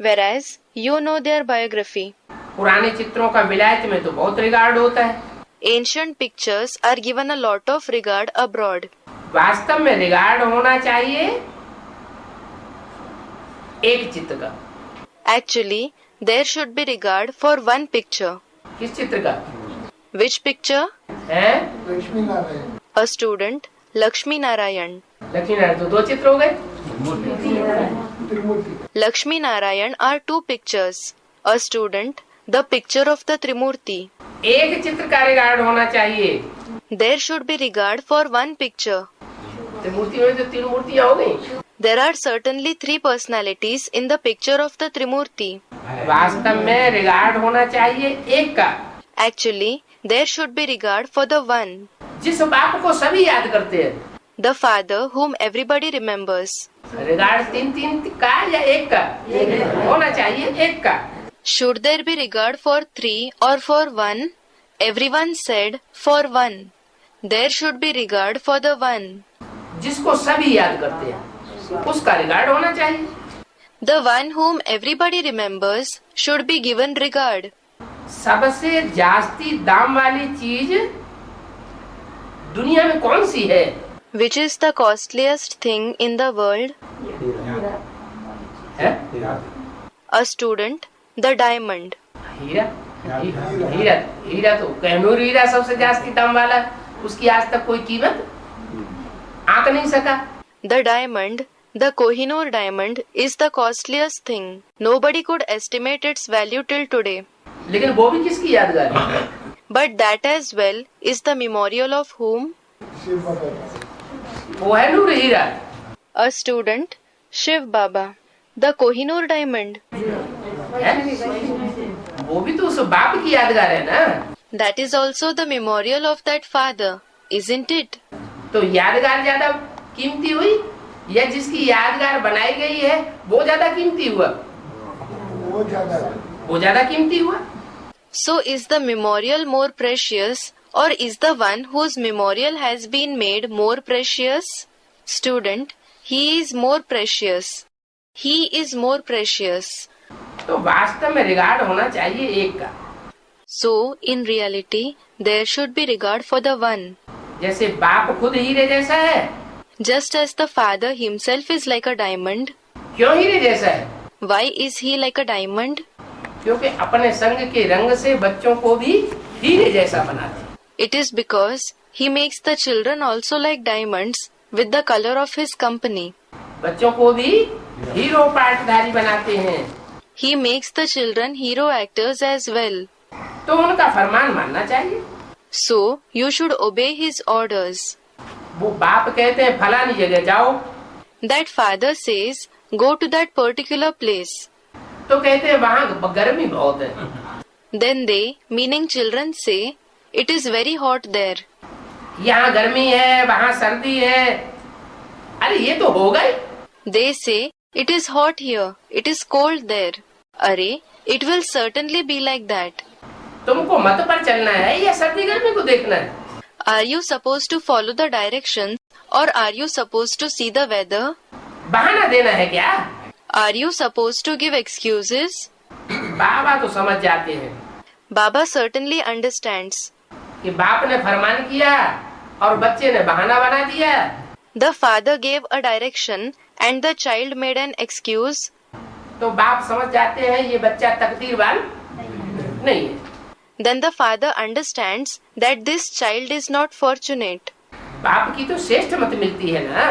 whereas you know their biography. पुराने चित्रों का विलायत में तो बहुत रिगार्ड होता है। Ancient pictures are given a lot of regard abroad. वास्तव में रिगार्ड होना चाहिए एक चित्र का। Actually, there should be regard for one picture. किस चित्र का Which picture? है? Lakshmi Narayan A student, Lakshmi Narayan. Lakshmi Narayan तो दो चित्र हो गए। त्रिमूर्ति Lakshmi Narayan are two pictures. A student, the picture of the Trimurti. एक चित्र का रिगार्ड होना चाहिए। There should be regard for one picture. तो मूर्ति में तो तीन मूर्तियां हो गई। There are certainly three personalities in the picture of the Trimurti. वास्तव में रिगार्ड होना चाहिए एक का, Actually, there should be regard for the one, जिस बाप को सभी याद करते हैं। the father whom everybody remembers. Regard तीन तीन का या एक का होना चाहिए, एक का। Should there be regard for three or for one? Everyone said for one. There should be regard for the one. जिसको सभी याद करते हैं उसका रिगार्ड होना चाहिए। The one whom everybody remembers should be given regard. सबसे जास्ती दाम वाली चीज दुनिया में कौन सी है? Which is the costliest thing in the world? है? A student, the diamond. हीरा। हीरा हीरा तो कहनूर हीरा सबसे जास्ती दाम वाला, उसकी आज तक कोई कीमत आंक नहीं सका। The diamond, the Kohinoor diamond, is the costliest thing. Nobody could estimate its value till today. लेकिन वो भी किसकी यादगार है? But that as well is the memorial of whom? Shiv बाबा। वो है नूर हीरा। A student, Shiv Baba. The Kohinoor diamond. है? वो भी तो उस बाप की यादगार है ना। That is also the memorial of that father, isn't it? तो यादगार ज्यादा कीमती हुई या जिसकी यादगार बनाई गई है वो ज्यादा कीमती हुआ? वो ज्यादा कीमती हुआ। So is the memorial more precious, or is the one whose memorial has been made more precious? Student, he is more precious. He is more precious. तो वास्तव में रिगार्ड होना चाहिए एक का। So in reality, there should be regard for the one. जैसे बाप खुद हीरे जैसा है। Just as the father himself is like a diamond. क्यों हीरे जैसा है? Why is he like a diamond? क्योंकि अपने संग के रंग से बच्चों को भी हीरे जैसा बनाते। It is because he makes the children also like diamonds with the color of his company. बच्चों को भी हीरो पार्टधारी बनाते हैं। He makes the children hero actors as well. तो उनका फरमान मानना चाहिए। So you should obey his orders. वो बाप कहते हैं फलानी जगह जाओ, That father says, go to that particular place. तो कहते हैं वहाँ गर्मी बहुत है। Then they, meaning children, say, it is very hot there. यहाँ गर्मी है वहाँ सर्दी है। अरे ये तो होगा ही। They say, it is hot here, it is cold there. Arey, it will certainly be like that. तुमको मत पर चलना है या सर्दी गर्मी को देखना है? Are you supposed to follow the directions, or are you supposed to see the weather? बहाना देना है क्या? Are you supposed to give excuses? बाबा तो समझ जाते हैं Baba certainly understands. कि बाप ने फरमान किया और बच्चे ने बहाना बना दिया। The father gave a direction and the child made an excuse. तो बाप समझ जाते हैं ये बच्चा तकदीरवान नहीं है। Then the father understands that this child is not fortunate. बाप की तो श्रेष्ठ मत मिलती है ना।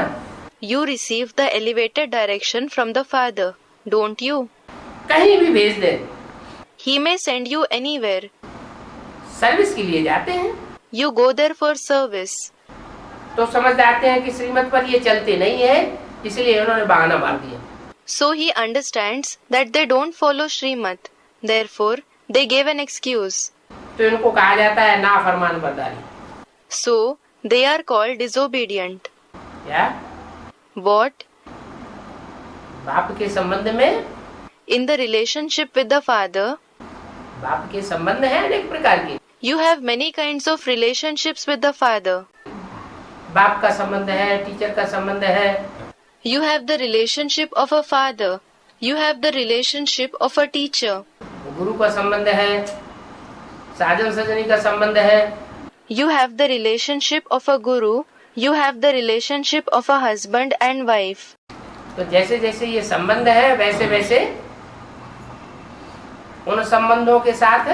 You receive the elevated direction from the father, don't you? कहीं भी भेज दे, He may send you anywhere. Service के लिए जाते हैं You go there for service. तो समझ जाते हैं कि श्रीमत पर ये चलते नहीं है, इसलिए उन्होंने बहाना मार दिया। So he understands that they don't follow Srimat. Therefore, they gave an excuse. तो इनको कहा जाता है ना फरमान बरदारी। So, they are called disobedient. क्या? What? बाप के संबंध में? In the relationship with the father, बाप के संबंध है अनेक प्रकार के। you have many kinds of relationships with the father. बाप का संबंध है, टीचर का संबंध है, You have the relationship of a father. You have the relationship of a teacher. गुरु का संबंध है, साजन सजनी का संबंध है, You have the relationship of a guru. You have the relationship of a husband and wife. तो जैसे जैसे ये संबंध है वैसे वैसे उन संबंधों के साथ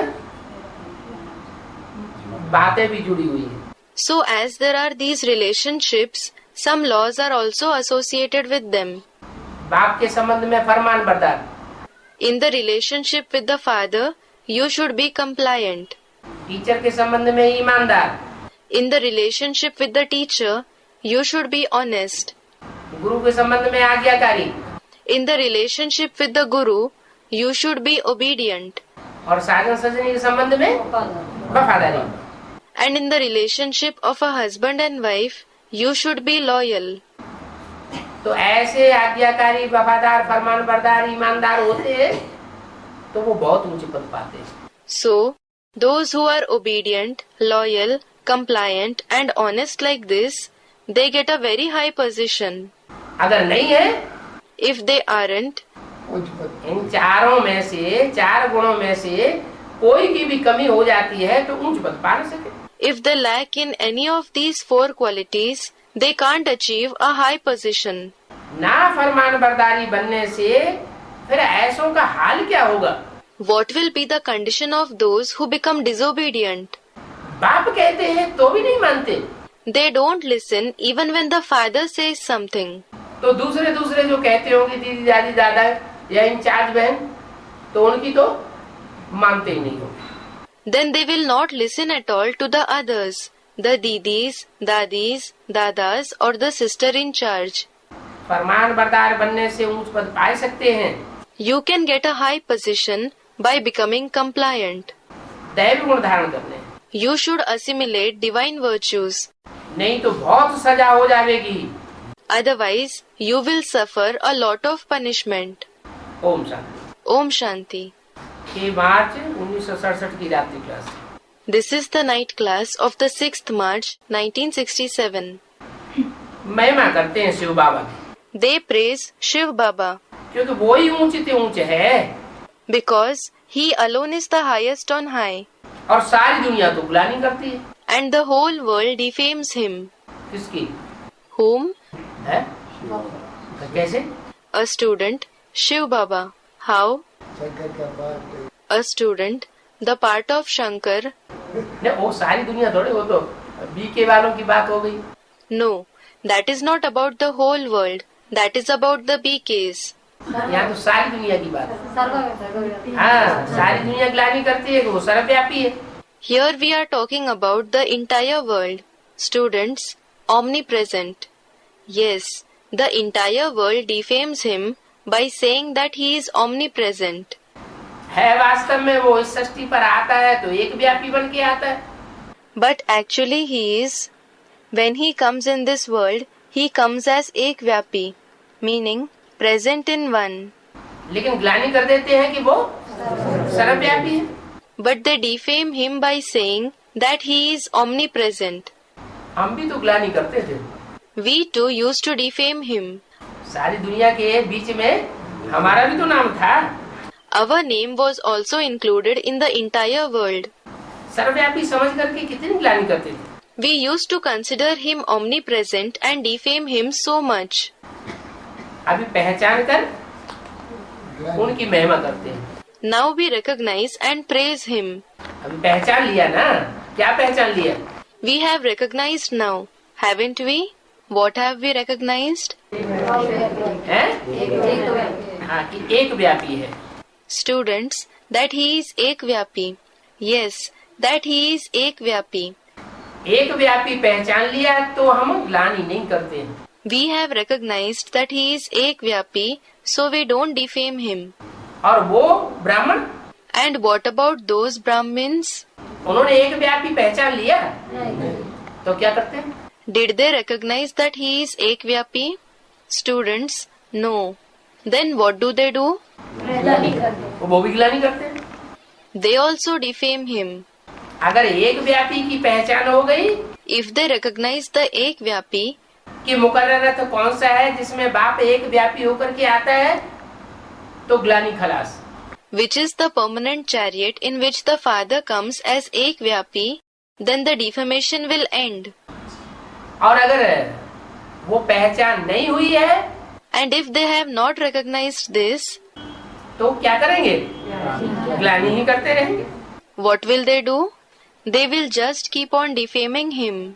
बातें भी जुड़ी हुई है। So as there are these relationships, some laws are also associated with them. बाप के संबंध में फरमान बरदार, In the relationship with the father, you should be compliant. Teacher के संबंध में ईमानदार, In the relationship with the teacher, you should be honest. गुरु के संबंध में आज्ञाकारी, In the relationship with the Guru, you should be obedient. और साजन सजनी के संबंध में वफादारी। And in the relationship of a husband and wife, you should be loyal. तो ऐसे आज्ञाकारी, वफादार, फरमानबरदार, ईमानदार होते हैं तो वो बहुत ऊंचे पद पाते हैं। So, those who are obedient, loyal, compliant and honest like this, they get a very high position. अगर नहीं है, If they aren't, उच्च पद। इन चारों में से, चार गुणों में से कोई की भी कमी हो जाती है तो ऊंच पद पा नहीं सके। if they lack in any of these 4 qualities, they can't achieve a high position. ना फरमानबरदारी बनने से फिर ऐसों का हाल क्या होगा? What will be the condition of those who become disobedient? बाप कहते हैं तो भी नहीं मानते, They don't listen even when the father says something. तो दूसरे जो कहते होंगे दीदी, दादी, दादा या इंचार्ज बहन, तो उनकी तो मानते ही नहीं होंगे। Then they will not listen at all to the others, the didis, dadis, dadas or the sister in charge. फरमानबरदार बनने से ऊंच पद पा सकते हैं। You can get a high position by becoming compliant. दैव गुण धारण करने, You should assimilate divine virtues. नहीं तो बहुत सजा हो जाएगी। Otherwise, you will suffer a lot of punishment. Om Shanti. Om Shanti. ये मार्च 1967 की रात्रि class. This is the night class of the 6th March 1967. महिमा करते हैं शिव बाबा की, They praise Shiv Baba क्योंकि वो ही ऊंचे ऊंचे है because he alone is the highest on high और सारी दुनिया तो ग्लानि करती है। and the whole world defames him. किसकी Whom? है? कैसे? A student, Shiv Baba. How? Shankar का बात। A student, the part of Shankar. नहीं, वो सारी दुनिया थोड़े, वो तो बीके वालों की बात हो गई। No, that is not about the whole world. That is about the BKs. यहाँ तो सारी दुनिया की बात है। हाँ, सारी दुनिया ग्लानि करती है कि वो सर्वव्यापी है। Here we are talking about the entire world. Students, omnipresent. Yes, the entire world defames him by saying that he is omnipresent. है वास्तव में वो इस सृष्टि पर आता है तो एक व्यापी बन के आता है। But actually he is. When he comes in this world, he comes as Ekvyapi, meaning present in one. लेकिन ग्लानि कर देते हैं कि वो सर्वव्यापी है। But they defame him by saying that he is omnipresent. हम भी तो ग्लानि करते थे। We too used to defame him. सारी दुनिया के बीच में हमारा भी तो नाम था। Our name was also included in the entire world. सर्वव्यापी समझ करके कितनी ग्लानि करते थे। We used to consider him omnipresent and defame him so much. अभी पहचान कर उनकी महिमा करते हैं। Now we recognize and praise him. अभी पहचान लिया ना? क्या पहचान लिया? We have recognized now, haven't we? What have we recognized? है? हाँ, कि एक व्यापी है। Students, that he is Ekvyapi. Yes, that he is Ekvyapi. एक व्यापी पहचान लिया तो हम ग्लानि नहीं करते हैं। We have recognized that he is Ekvyapi, so we don't defame him. और वो ब्राह्मण, And what about those Brahmins? उन्होंने एक व्यापी पहचान लिया तो क्या करते हैं? Did they recognize that he is Ekvyapi? Students, no. Then what do they do? वो भी ग्लानि करते हैं। They also defame him. अगर एक व्यापी की पहचान हो गई If they recognize the Ekvyapi, कि मुकर्रर अर्थ कौन सा है जिसमें बाप एक व्यापी होकर के आता है, तो ग्लानि खलास। which is the permanent chariot in which the father comes as Ekvyapi, then the defamation will end. और अगर वो पहचान नहीं हुई है And if they have not recognized this, तो क्या करेंगे? ग्लानि ही करते रहेंगे। what will they do? They will just keep on defaming him.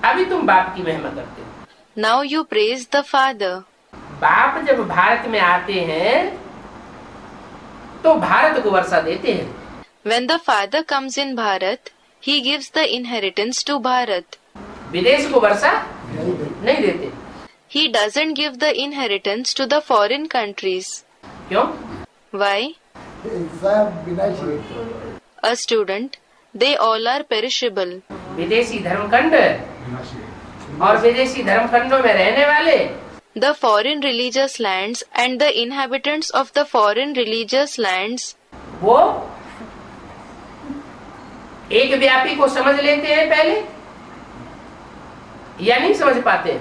अभी तुम बाप की महिमा करते हो। Now you praise the father. बाप जब भारत में आते हैं तो भारत को वर्षा देते हैं। When the father comes in Bharat, he gives the inheritance to Bharat. विदेश को वर्षा नहीं देते। he doesn't give the inheritance to the foreign countries. क्यों? Why? सब विनाशी। A student, they all are perishable. विदेशी धर्मखंड और विदेशी धर्मखंडों में रहने वाले, The foreign religious lands and the inhabitants of the foreign religious lands, वो एक व्यापी को समझ लेते हैं पहले या नहीं समझ पाते?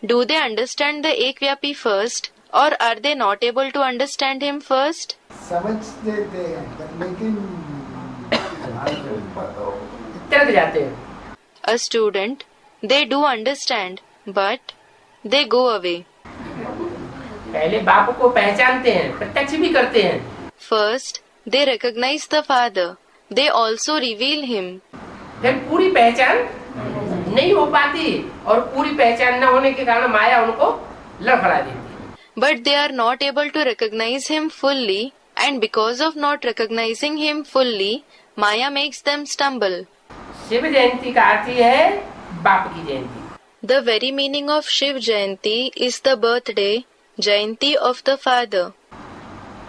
do they understand the Ekvyapi first, or are they not able to understand him first? समझ देते हैं लेकिन तिरक जाते हैं। A student, they do understand, but they go away. पहले बाप को पहचानते हैं, प्रत्यक्ष भी करते हैं, First, they recognize the father. They also reveal him. फिर पूरी पहचान नहीं हो पाती और पूरी पहचान न होने के कारण माया उनको लड़खड़ा देती है। But they are not able to recognize him fully, and because of not recognizing him fully, Maya makes them stumble. Shiv Jayanti का अर्थ ही है बाप की जयंती। The very meaning of Shiv Jayanti is the birthday, Jayanti of the father.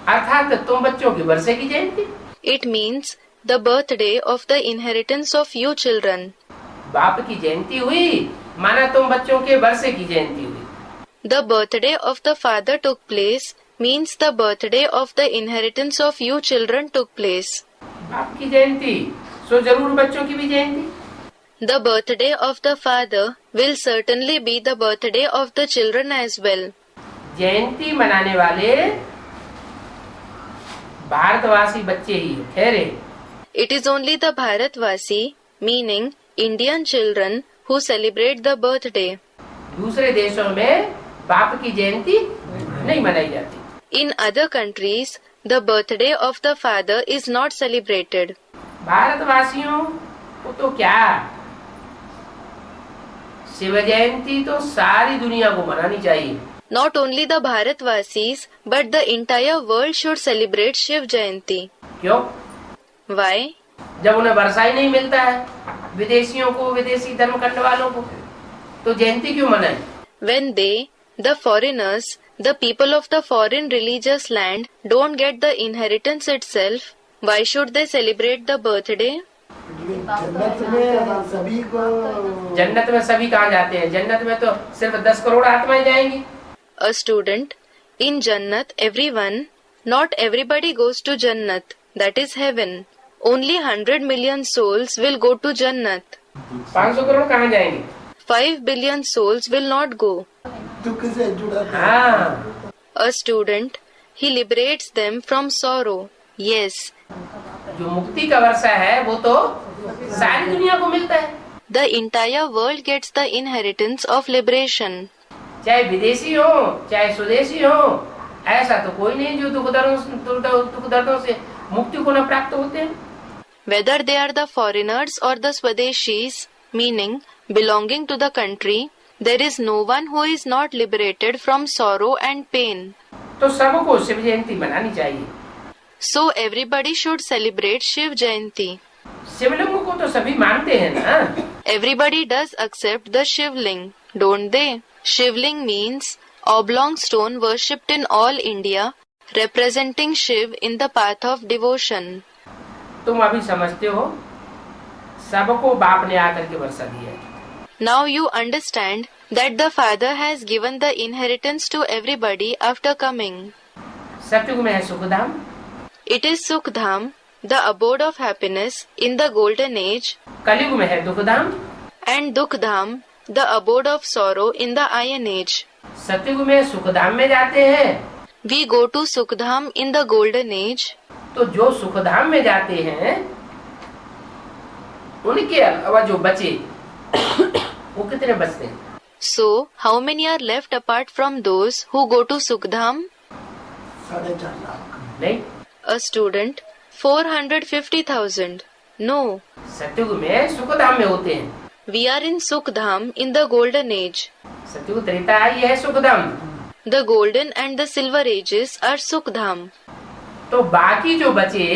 अर्थात तुम बच्चों के वर्षे की जयंती। It means the birthday of the inheritance of you children. बाप की जयंती हुई माना तुम बच्चों के वर्षे की जयंती हुई। The birthday of the father took place means the birthday of the inheritance of you children took place. बाप की जयंती सो जरूर बच्चों की भी जयंती। The birthday of the father will certainly be the birthday of the children as well. जयंती मनाने वाले भारतवासी बच्चे ही ठहरे। It is only the Bharatvasi, meaning Indian children, who celebrate the birthday. दूसरे देशों में बाप की जयंती नहीं मनाई जाती। In other countries, the birthday of the father is not celebrated. भारतवासियों को तो क्या, शिव जयंती तो सारी दुनिया को मनानी चाहिए। Not only the Bharatvasis, but the entire world should celebrate Shiv Jayanti. क्यों? Why? जब उन्हें वर्षा ही नहीं मिलता है विदेशियों को, विदेशी धर्मखंड वालों को, तो जयंती क्यों मनाए? When they, the foreigners, the people of the foreign religious land, don't get the inheritance itself, why should they celebrate the birthday? जन्नत में सभी को जन्नत में सभी कहाँ जाते हैं? जन्नत में तो सिर्फ 10 करोड़ आत्माएं जाएंगी। A student, in Jannat everyone, not everybody goes to Jannat, that is heaven. Only 100 million souls will go to Jannat. 500 crore कहाँ जाएंगे? 5 billion souls will not go. दुख से जुड़ा था। हाँ, A student, he liberates them from sorrow. Yes, जो मुक्ति का वर्षा है वो तो सारी दुनिया को मिलता है। the entire world gets the inheritance of liberation. चाहे विदेशी हो चाहे स्वदेशी हो, ऐसा तो कोई नहीं जो दुख दर्दों से मुक्ति को न प्राप्त होते हैं। Whether they are the foreigners or the Swadeshis, meaning belonging to the country, there is no one who is not liberated from sorrow and pain. तो सबको शिव जयंती मनानी चाहिए। So everybody should celebrate Shiv Jayanti. शिवलिंग को तो सभी मानते हैं ना। Everybody does accept the Shivling, don't they? Shivling means oblong stone worshipped in all India, representing Shiv in the path of devotion. तुम अभी समझते हो सबको बाप ने आकर के वर्षा दिया है। Now you understand that the Father has given the inheritance to everybody after coming. सतयुग में है Sukhdham, It is Sukhdam, the abode of happiness in the golden age, कलयुग में है दुखधाम, and Dukhdam, the abode of sorrow in the iron age. सतयुग में सुखधाम में जाते हैं। We go to Sukhdam in the golden age. तो जो सुखधाम में जाते हैं उनके अलावा जो बचे वो कितने बचते हैं? So, how many are left apart from those who go to Sukhdam? 4.5 lakh. नहीं, A student, 450,000. No, सतयुग में सुखधाम में होते हैं। we are in Sukhdam in the golden age. सतयुग त्रेता ये है Sukhdham. The golden and the silver ages are Sukhdam. तो बाकी जो बचे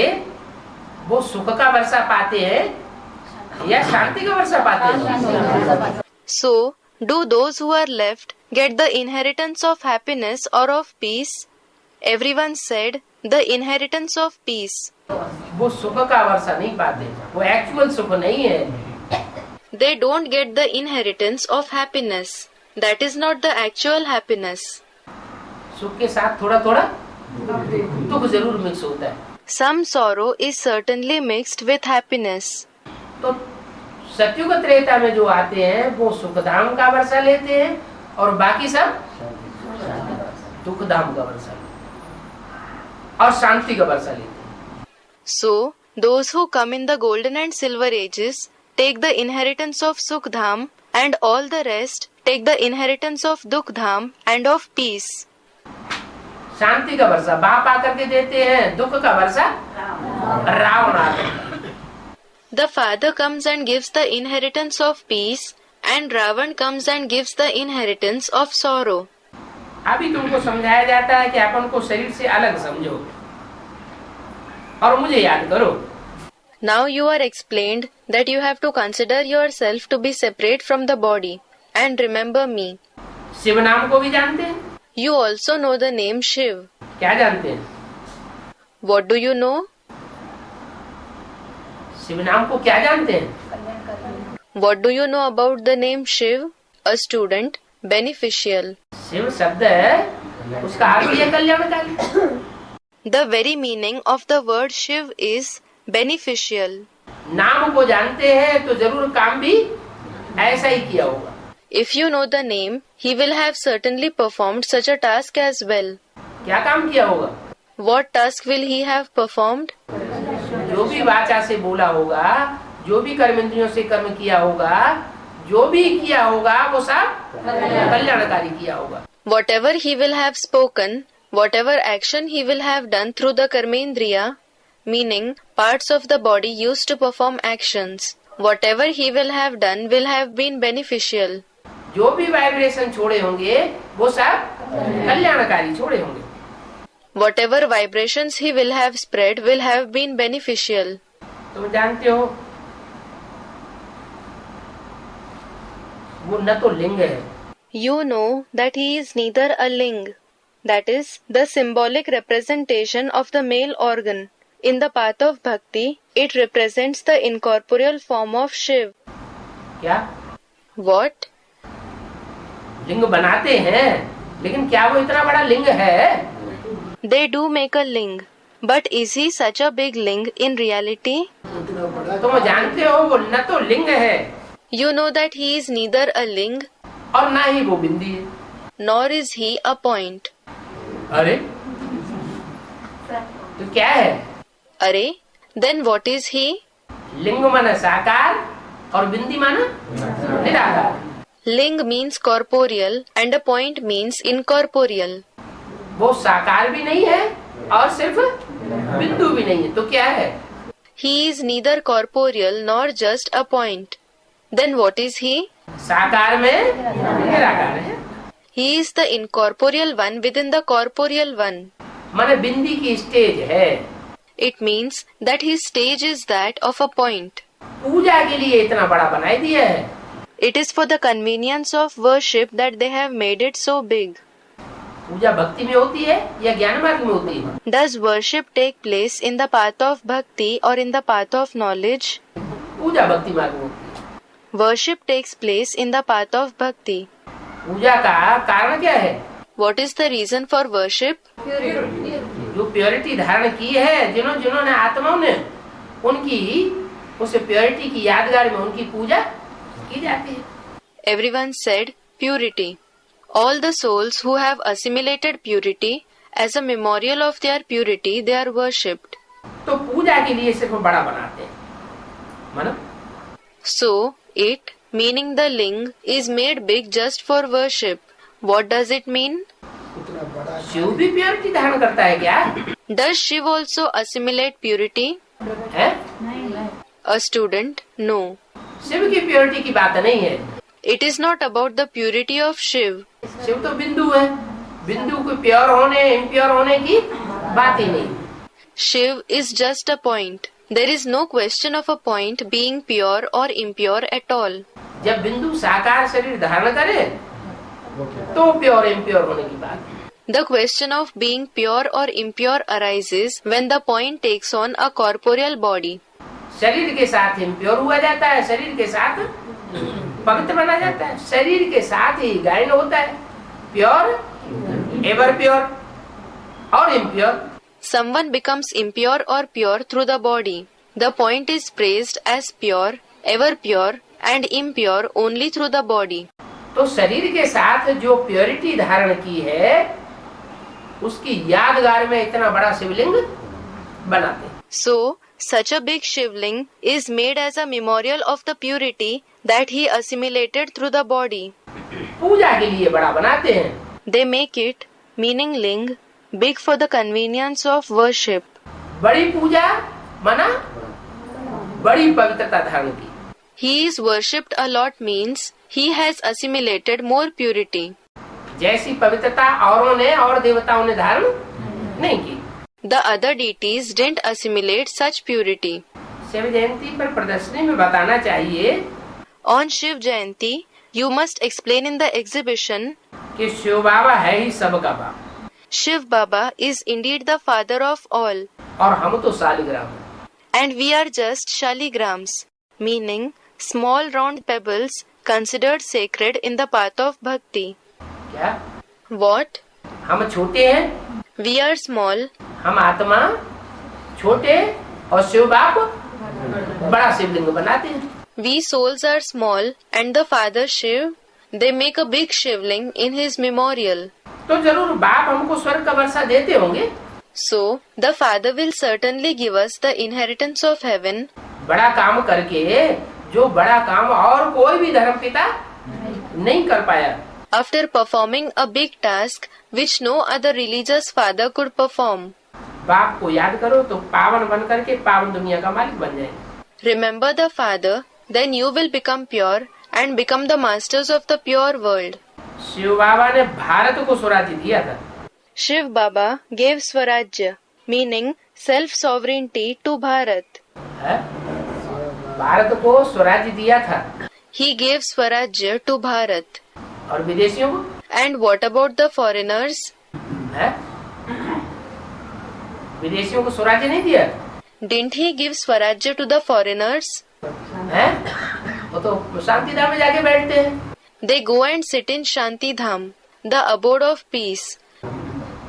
वो सुख का वर्षा पाते हैं या शांति का वर्षा पाते हैं? So, do those who are left get the inheritance of happiness or of peace? Everyone said, the inheritance of peace. वो सुख का वर्षा नहीं पाते, वो एक्चुअल सुख नहीं है। They don't get the inheritance of happiness. That is not the actual happiness. सुख के साथ थोड़ा थोड़ा दुख जरूर मिक्स होता है। Some sorrow is certainly mixed with happiness. तो सत्युग त्रेता में जो आते हैं वो सुख धाम का वर्षा लेते हैं और बाकी सब दुख धाम का वर्षा लेते हैं और शांति का वर्षा लेते हैं। So, those who come in the golden and silver ages take the inheritance of Sukh Dham, and all the rest take the inheritance of Dukh Dham and of peace. शांति का वर्षा बाप आकर के देते हैं, दुख का वर्षा रावण आकर। The father comes and gives the inheritance of peace, and Ravan comes and gives the inheritance of sorrow. अभी तुमको समझाया जाता है कि अपन को शरीर से अलग समझो और मुझे याद करो। Now you are explained that you have to consider yourself to be separate from the body and remember me. Shiv नाम को भी जानते हैं? You also know the name Shiv. क्या जानते हैं? What do you know? Shiv नाम को क्या जानते हैं? What do you know about the name Shiv? A student, beneficial. Shiv शब्द है, उसका अर्थ है कल्याणकारी। The very meaning of the word Shiv is beneficial. नाम को जानते हैं तो जरूर काम भी ऐसा ही किया होगा। If you know the name, he will have certainly performed such a task as well. क्या काम किया होगा? What task will he have performed? जो भी वाचा से बोला होगा, जो भी कर्मेंद्रियों से कर्म किया होगा, जो भी किया होगा वो सब कल्याणकारी किया होगा। Whatever he will have spoken, whatever action he will have done through the karmendriya, meaning parts of the body used to perform actions, whatever he will have done will have been beneficial. जो भी vibration छोड़े होंगे वो सब कल्याणकारी छोड़े होंगे। Whatever vibrations he will have spread will have been beneficial. तुम जानते हो वो न तो लिंग है। You know that he is neither a ling, that is, the symbolic representation of the male organ. In the path of bhakti, it represents the incorporeal form of Shiv. क्या? What? लिंग बनाते हैं, लेकिन क्या वो इतना बड़ा लिंग है? They do make a ling, but is he such a big ling in reality? तुम जानते हो वो न तो लिंग है You know that he is neither a ling, और ना ही वो बिंदी है। nor is he a point. अरे तो क्या है? Arey, then what is he? लिंग माना साकार और बिंदी माना निराकार। Ling means corporeal and a point means incorporeal. वो साकार भी नहीं है और सिर्फ बिंदु भी नहीं है, तो क्या है? He is neither corporeal nor just a point. Then what is he? साकार में निराकार है। He is the incorporeal one within the corporeal one. माने बिंदी की स्टेज है। It means that his stage is that of a point. पूजा के लिए इतना बड़ा बनाई दिया है। It is for the convenience of worship that they have made it so big. पूजा भक्ति में होती है या ज्ञान मार्ग में होती है? Does worship take place in the path of bhakti or in the path of knowledge? पूजा भक्ति मार्ग में होती है। Worship takes place in the path of bhakti. पूजा का कारण क्या है? What is the reason for worship? जो प्योरिटी धारण की है, जिन्होंने आत्माओं ने, उनकी उस प्योरिटी की यादगार में उनकी पूजा की जाती है। Everyone said purity. All the souls who have assimilated purity, as a memorial of their purity, they are worshipped. तो पूजा के लिए सिर्फ बड़ा बनाते हैं, मानो? So, it, meaning the ling, is made big just for worship. What does it mean? Shiv भी purity धारण करता है क्या? Does Shiv also assimilate purity? है? A student, no. शिव की प्योरिटी की बात नहीं है। It is not about the purity of Shiv. Shiv तो बिंदु है, बिंदु को प्योर होने इम्प्योर होने की बात ही नहीं। Shiv is just a point. There is no question of a point being pure or impure at all. जब बिंदु साकार शरीर धारण करे तो प्योर इम्प्योर होने की बात है। The question of being pure or impure arises when the point takes on a corporeal body. शरीर के साथ इम्प्योर हुआ जाता है, शरीर के साथ पवित्र बना जाता है, शरीर के साथ ही गायन होता है। प्योर, एवर प्योर और impure. Someone becomes impure or pure through the body. The point is praised as pure, ever pure and impure only through the body. तो शरीर के साथ जो प्योरिटी धारण की है उसकी यादगार में इतना बड़ा शिवलिंग बनाते हैं। So, such a big Shivling is made as a memorial of the purity that he assimilated through the body. पूजा के लिए बड़ा बनाते हैं। They make it, meaning ling, big for the convenience of worship. बड़ी पूजा माना बड़ी पवित्रता धारण की। He is worshipped a lot means he has assimilated more purity. जैसी पवित्रता औरों ने और देवताओं ने धारण नहीं की। The other deities didn't assimilate such purity. Shiv Jayanti पर प्रदर्शनी में बताना चाहिए On Shiv Jayanti, you must explain in the exhibition, कि शिव बाबा है ही सबका बाप Shiv Baba is indeed the father of all, और हम तो शालिग्राम हैं। and we are just shaligrams, meaning small round pebbles considered sacred in the path of bhakti. क्या What? हम छोटे हैं, We are small, हम आत्मा छोटे और शिव बाप बड़ा शिवलिंग बनाते हैं। we souls are small, and the father Shiv, they make a big Shivling in his memorial. तो जरूर बाप हमको स्वर्ग का वर्षा देते होंगे। So, the father will certainly give us the inheritance of heaven. बड़ा काम करके जो बड़ा काम और कोई भी धर्म पिता नहीं कर पाया। After performing a big task which no other religious father could perform. बाप को याद करो तो पावन बन करके पावन दुनिया का मालिक बन जाए। Remember the father, then you will become pure and become the masters of the pure world. Shiv बाबा ने भारत को स्वराज्य दिया था। Shiv Baba gave Swarajya, meaning self-sovereignty to Bharat. है? भारत को स्वराज्य दिया था। He gave Swarajya to Bharat. और विदेशियों को And what about the foreigners? है? विदेशियों को स्वराज्य नहीं दिया Didn't he give Swarajya to the foreigners? है? वो तो शांति धाम में जाके बैठते हैं। They go and sit in Shanti Dham, the abode of peace.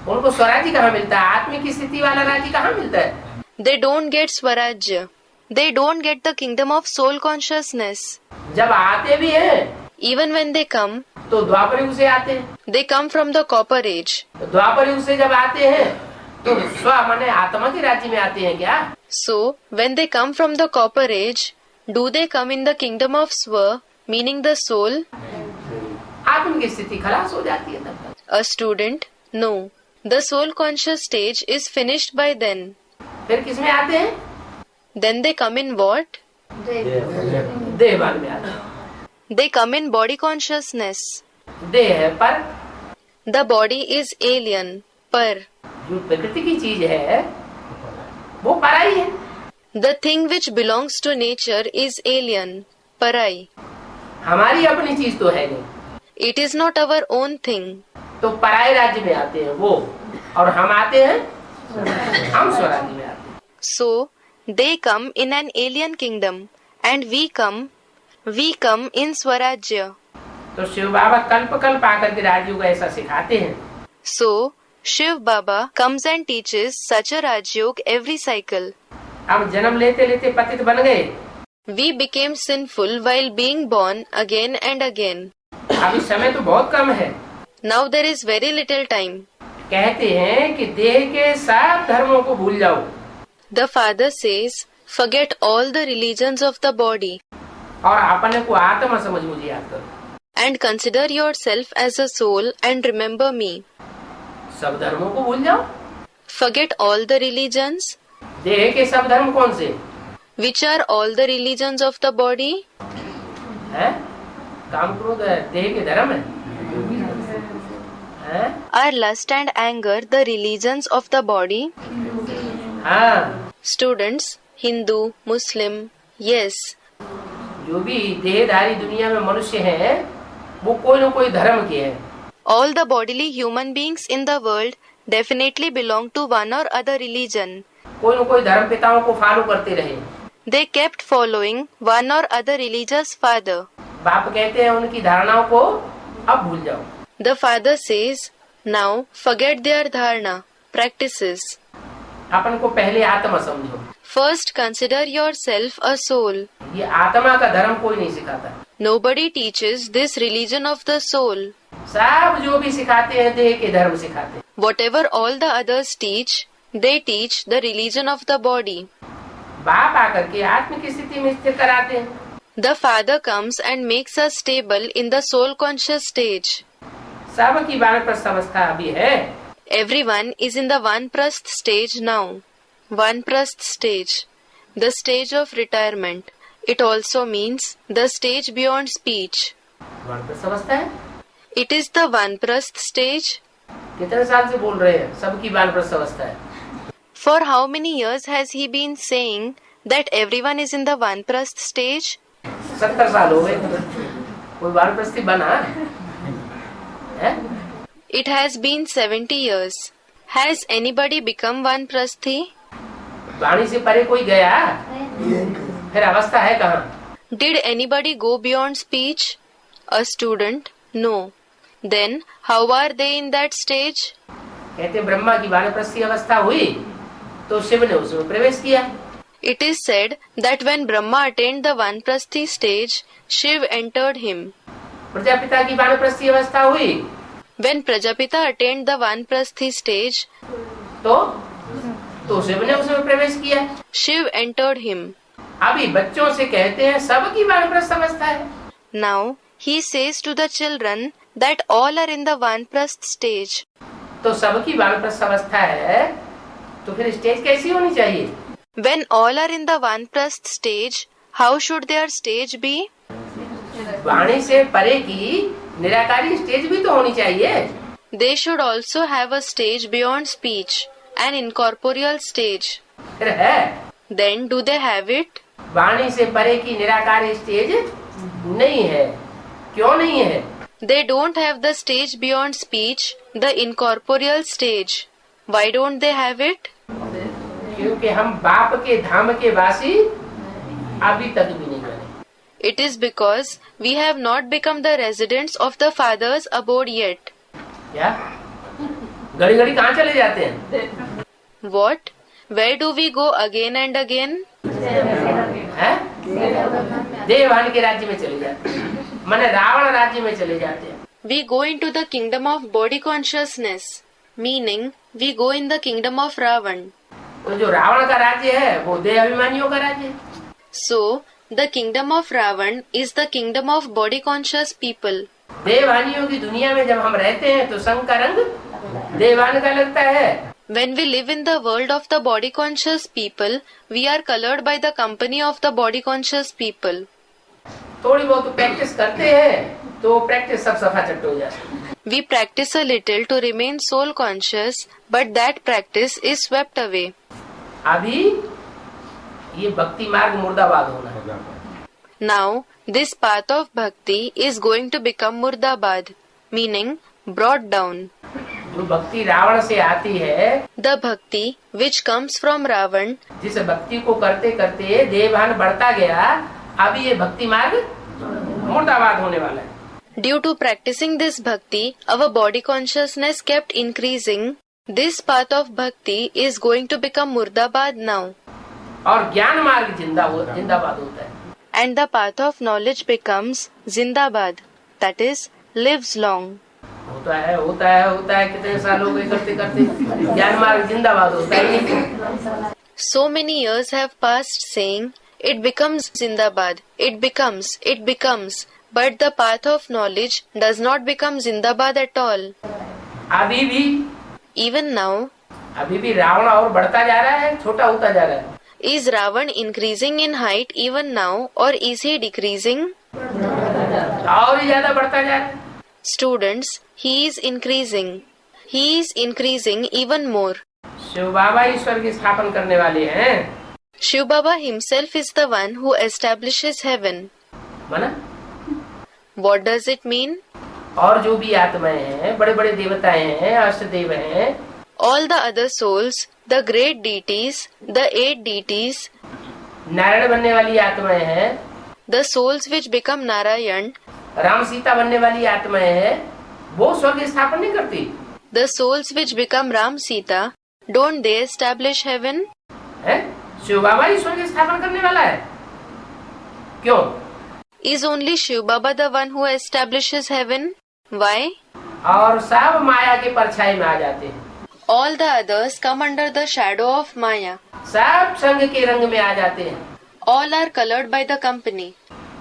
उनको स्वराज्य कहाँ मिलता है? आत्मिक स्थिति वाला राज्य कहाँ मिलता है? They don't get Swarajya. They don't get the kingdom of soul consciousness. जब आते भी हैं Even when they come, तो द्वापर युग से आते हैं। they come from the copper age. तो द्वापर युग से जब आते हैं तो स्व माने आत्मा के राज्य में आते हैं क्या? So, when they come from the copper age, do they come in the kingdom of Swa, meaning the soul? आत्मिक स्थिति खलास हो जाती है तब तक। A student? No. The soul conscious stage is finished by then. फिर किस में आते हैं? Then they come in what? देहभान में आते हैं। They come in body consciousness. देह है पर, The body is alien, par. जो प्रकृति की चीज है वो पराई है। The thing which belongs to nature is alien, parai. हमारी अपनी चीज तो है नहीं। It is not our own thing. तो पराये राज्य में आते हैं वो, और हम आते हैं हम स्वराज्य में आते हैं। So, they come in an alien kingdom, and we come in Swarajya. तो शिव बाबा कल्प कल्प आकर के राजयोग ऐसा सिखाते हैं। So, Shiv Baba comes and teaches such a Rajyog every cycle. अब जन्म लेते लेते पतित बन गए। We became sinful while being born again and again. अभी समय तो बहुत कम है। Now there is very little time. कहते हैं कि देह के सब धर्मों को भूल जाओ The father says, forget all the religions of the body और अपने को आत्मा समझ मुझे याद करो। and consider yourself as a soul and remember me. सब धर्मों को भूल जाओ। Forget all the religions. देह के सब धर्म कौन से Which are all the religions of the body? हैं? काम क्रोध देह के धर्म है। हैं? Are lust and anger the religions of the body? हाँ, Students, Hindu, Muslim, yes. जो भी देहधारी दुनिया में मनुष्य हैं वो कोई न कोई धर्म के हैं। All the bodily human beings in the world definitely belong to one or other religion. कोई न कोई धर्म पिताओं को फॉलो करते रहे। They kept following one or other religious father. बाप कहते हैं उनकी धारणाओं को अब भूल जाओ। The father says, now forget their dharana, practices. अपन को पहले आत्मा समझो। First consider yourself a soul. ये आत्मा का धर्म कोई नहीं सिखाता। Nobody teaches this religion of the soul. सब जो भी सिखाते हैं देह के धर्म सिखाते हैं। Whatever all the others teach, they teach the religion of the body. बाप आकर के आत्म की स्थिति में स्थिर कराते हैं। The father comes and makes us stable in the soul conscious stage. सब की वानप्रस्थ अवस्था अभी है। Everyone is in the Vanprasth stage now. Vanprasth stage, the stage of retirement. It also means the stage beyond speech. वानप्रस्थ अवस्था है। It is the Vanprasth stage. कितने साल से बोल रहे हैं सबकी वानप्रस्थ अवस्था है। For how many years has he been saying that everyone is in the Vanprasth stage? 70 साल हो गए। कोई वानप्रस्थी बना है? It has been 70 years. Has anybody become Vanprasthi? वाणी से परे कोई गया ये फिर अवस्था है कहाँ? Did anybody go beyond speech? A student? No. Then how are they in that stage? कहते ब्रह्मा की वानप्रस्थी अवस्था हुई तो शिव ने उसमें प्रवेश किया। It is said that when Brahma attained the Vanprasthi stage, Shiv entered him. Prajapita की वानप्रस्थी अवस्था हुई When Prajapita attained the Vanprasthi stage, तो शिव ने उसमें प्रवेश किया। Shiv entered him. अभी बच्चों से कहते हैं सबकी वानप्रस्थ अवस्था है। Now he says to the children that all are in the Vanprasth stage. तो सबकी वानप्रस्थ अवस्था है तो फिर स्टेज कैसी होनी चाहिए? When all are in the Vanprasth stage, how should their stage be? वाणी से परे की निराकारी स्टेज भी तो होनी चाहिए। They should also have a stage beyond speech, an incorporeal stage. फिर है Then do they have it? वाणी से परे की निराकारी स्टेज नहीं है। क्यों नहीं है? They don't have the stage beyond speech, the incorporeal stage. Why don't they have it? क्योंकि हम बाप के धाम के वासी अभी तक भी नहीं बने। It is because we have not become the residents of the Father's abode yet. क्या घड़ी घड़ी कहाँ चले जाते हैं? What? Where do we go again and again? हैं? देववान के राज्य में चले जाते हैं, माने रावण राज्य में चले जाते हैं। We go into the kingdom of body consciousness, meaning we go in the kingdom of Ravan. तो जो रावण का राज्य है वो देह अभिमानियों का राज्य है। So, the kingdom of Ravan is the kingdom of body conscious people. देववानियों की दुनिया में जब हम रहते हैं तो संग का रंग देवान का लगता है। When we live in the world of the body conscious people, we are colored by the company of the body conscious people. थोड़ी बहुत प्रैक्टिस करते हैं तो प्रैक्टिस सब सफा चट हो जाती है। We practice a little to remain soul conscious, but that practice is swept away. अभी ये भक्ति मार्ग मुर्दाबाद होना है। Now, this path of bhakti is going to become murdabad, meaning brought down. जो भक्ति रावण से आती है, The bhakti which comes from Ravan, जिस भक्ति को करते करते देवभान बढ़ता गया, अभी ये भक्ति मार्ग मुर्दाबाद होने वाला है। due to practicing this bhakti, our body consciousness kept increasing. This path of bhakti is going to become murdabad now. और ज्ञान मार्ग जिंदाबाद होता है। And the path of knowledge becomes zindabad, that is, lives long. होता है कितने साल हो गए करते करते ज्ञान मार्ग जिंदाबाद होता है। So many years have passed saying, it becomes zindabad, it becomes, but the path of knowledge does not become zindabad at all. अभी भी Even now, रावण और बढ़ता जा रहा है, छोटा होता जा रहा है। is Ravan increasing in height even now, or is he decreasing? और ही ज्यादा बढ़ता जा रहा है। Students, he is increasing. He is increasing even more. Shiv Baba Ishwar की स्थापन करने वाले हैं। Shiv Baba himself is the one who establishes heaven. माना? What does it mean? और जो भी आत्माएं हैं, बड़े बड़े देवताएं हैं, अष्टदेव हैं, all the other souls, the great deities, the 8 deities, Narayan बनने वाली आत्माएं हैं, the souls which become Narayan, Ram Sita बनने वाली आत्माएं हैं, वो स्वर्ग स्थापन नहीं करती। the souls which become Ram Sita, don't they establish heaven? है शिव बाबा ही स्वर्ग स्थापन करने वाला है। क्यों? Is only Shiv Baba the one who establishes heaven? Why? और सब माया के परछाई में आ जाते हैं, All the others come under the shadow of Maya. सब संग के रंग में आ जाते हैं। All are colored by the company.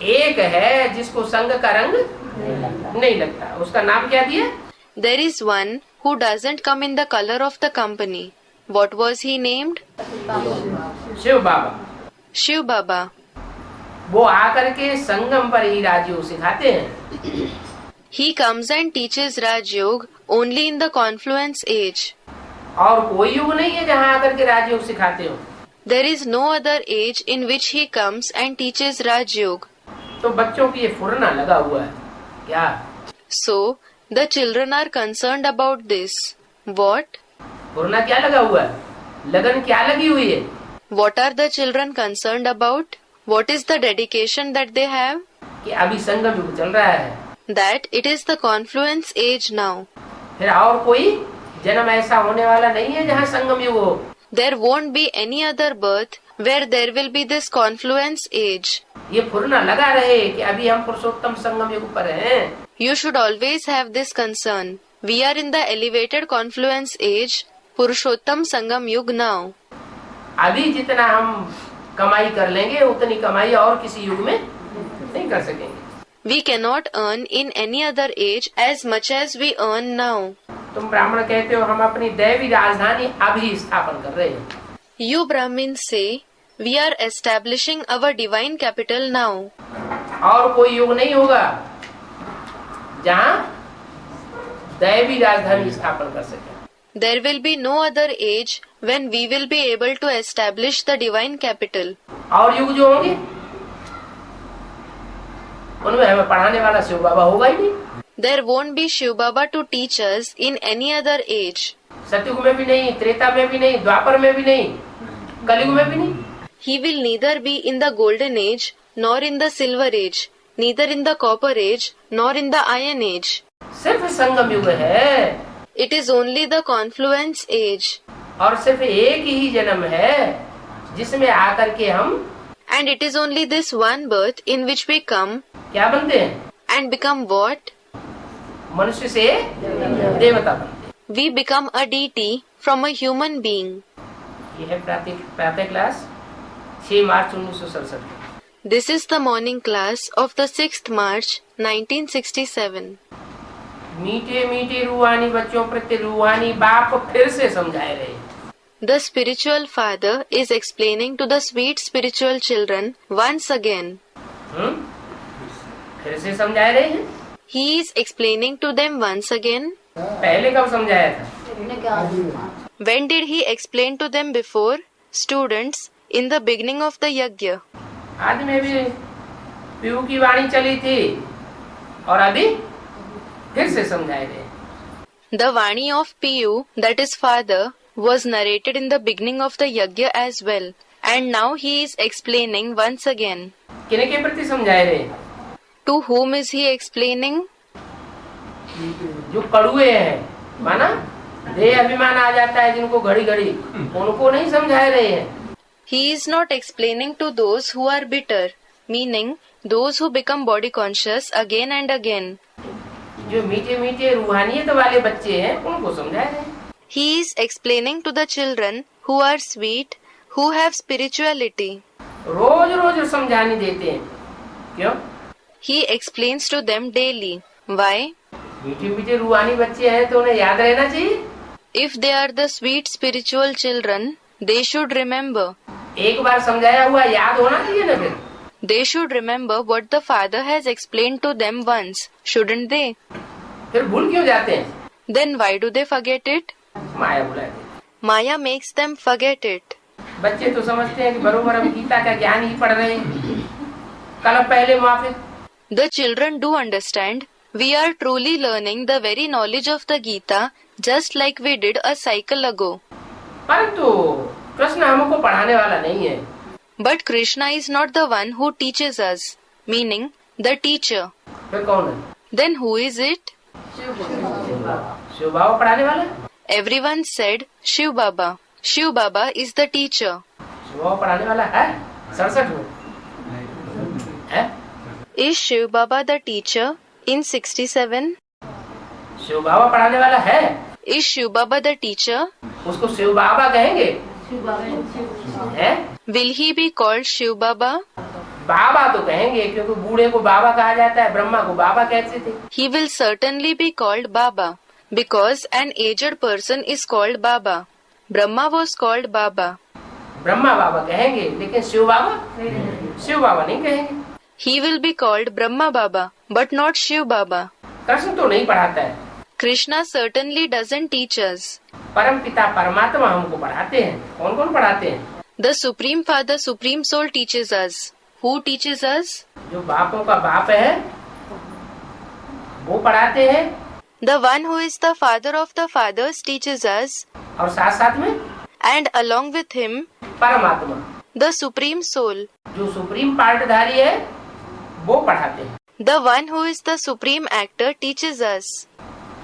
एक है जिसको संग का रंग नहीं लगता, उसका नाम क्या दिया? There is one who doesn't come in the color of the company. What was he named? Shiv Baba. Shiv Baba. वो आकर के संगम पर ही राजयोग सिखाते हैं। He comes and teaches Raj Yoga only in the confluence age. और कोई युग नहीं है जहाँ आकर के राजयोग सिखाते हो। There is no other age in which he comes and teaches Raj Yoga. तो बच्चों की ये फुरना लगा हुआ है क्या? So, the children are concerned about this. What? फुरना क्या लगा हुआ है? लगन क्या लगी हुई है? What are the children concerned about? What is the dedication that they have? कि अभी संगम युग चल रहा है, That it is the confluence age now. फिर और कोई जन्म ऐसा होने वाला नहीं है जहाँ संगम युग हो। There won't be any other birth where there will be this confluence age. ये फुरना लगा रहे कि अभी हम पुरुषोत्तम संगम युग पर हैं। You should always have this concern. We are in the elevated confluence age, Purushottam Sangam Yug now. अभी जितना हम कमाई कर लेंगे उतनी कमाई और किसी युग में नहीं कर सकेंगे। We cannot earn in any other age as much as we earn now. तुम ब्राह्मण कहते हो हम अपनी दैवी राजधानी अभी स्थापन कर रहे हैं। You Brahmins say, we are establishing our divine capital now. और कोई युग नहीं होगा जहाँ दैवी राजधानी स्थापन कर सके। There will be no other age when we will be able to establish the divine capital. और युग जो होंगे उनमें हमें पढ़ाने वाला शिव बाबा होगा ही नहीं। There won't be Shiv Baba to teach us in any other age. सतयुग में भी नहीं, त्रेता में भी नहीं, द्वापर में भी नहीं, कलयुग में भी नहीं। He will neither be in the golden age, nor in the silver age, neither in the copper age, nor in the iron age. सिर्फ संगम युग है It is only the confluence age. और सिर्फ एक ही जन्म है जिसमें आकर के हम And it is only this one birth in which we come क्या बनते हैं? and become what? मनुष्य से देवता बनते हैं। We become a deity from a human being. ये है प्रातः class 6 March 1967। This is the morning class of the 6th March 1967. मीठे मीठे रूहानी बच्चों प्रति रूहानी बाप फिर से समझाए रहे हैं। The spiritual father is explaining to the sweet spiritual children once again. फिर से समझाए रहे हैं। He is explaining to them once again. पहले कब समझाया था? When did he explain to them before? Students, in the beginning of the yajna. आज में भी पीयू की वाणी चली थी और अभी फिर से समझाए रहे हैं। The Vani of Piyu, that is father, was narrated in the beginning of the yajna as well. And now he is explaining once again. किन्हीं के प्रति समझाए रहे हैं? To whom is he explaining? जो कड़ुए हैं, माना देह अभिमान आ जाता है जिनको घड़ी घड़ी, उनको नहीं समझाए रहे हैं। He is not explaining to those who are bitter, meaning those who become body conscious again and again. जो मीठे मीठे रूहानियत वाले बच्चे हैं उनको समझाए रहे हैं। He is explaining to the children who are sweet, who have spirituality. रोज रोज समझाने देते हैं। क्यों? He explains to them daily. Why? मीठे मीठे रूहानी बच्चे हैं तो उन्हें याद रहना चाहिए। If they are the sweet spiritual children, they should remember. एक बार समझाया हुआ याद होना चाहिए ना फिर। They should remember what the father has explained to them once, shouldn't they? फिर भूल क्यों जाते हैं? Then why do they forget it? माया बुलाती है। Maya makes them forget it. बच्चे तो समझते हैं कि बरोबर हम गीता का ज्ञान ही पढ़ रहे हैं, कल पहले मुआफिक। The children do understand We are truly learning the very knowledge of the Gita just like we did a cycle ago. परंतु कृष्ण हमको पढ़ाने वाला नहीं है। But Krishna is not the one who teaches us, meaning the teacher. फिर कौन है? Then who is it? Shiv बाबा पढ़ाने वाला है? Everyone said Shiv Baba. Shiv Baba is the teacher. Shiv बाबा पढ़ाने वाला है? 67 में है? Is Shiv Baba the teacher in 67? Shiv बाबा पढ़ाने वाला है? Is Shiv Baba the teacher? उसको शिव बाबा कहेंगे? है? Will he be called Shiv Baba? बाबा तो कहेंगे, क्योंकि बूढ़े को बाबा कहा जाता है, ब्रह्मा को बाबा कहते थे। He will certainly be called Baba because an aged person is called Baba. Brahma was called Baba. Brahma बाबा कहेंगे, लेकिन शिव बाबा नहीं कहेंगे। He will be called Brahma Baba but not Shiv Baba. Krishna तो नहीं पढ़ाता है। Krishna certainly doesn't teach us. परम पिता परमात्मा हमको पढ़ाते हैं। कौन कौन पढ़ाते हैं? The Supreme Father, Supreme Soul teaches us. Who teaches us? जो बापों का बाप है वो पढ़ाते हैं, The one who is the father of the fathers teaches us, और साथ साथ में and along with him, परमात्मा the Supreme Soul, जो सुप्रीम पार्टधारी है वो पढ़ाते हैं। the one who is the Supreme Actor teaches us.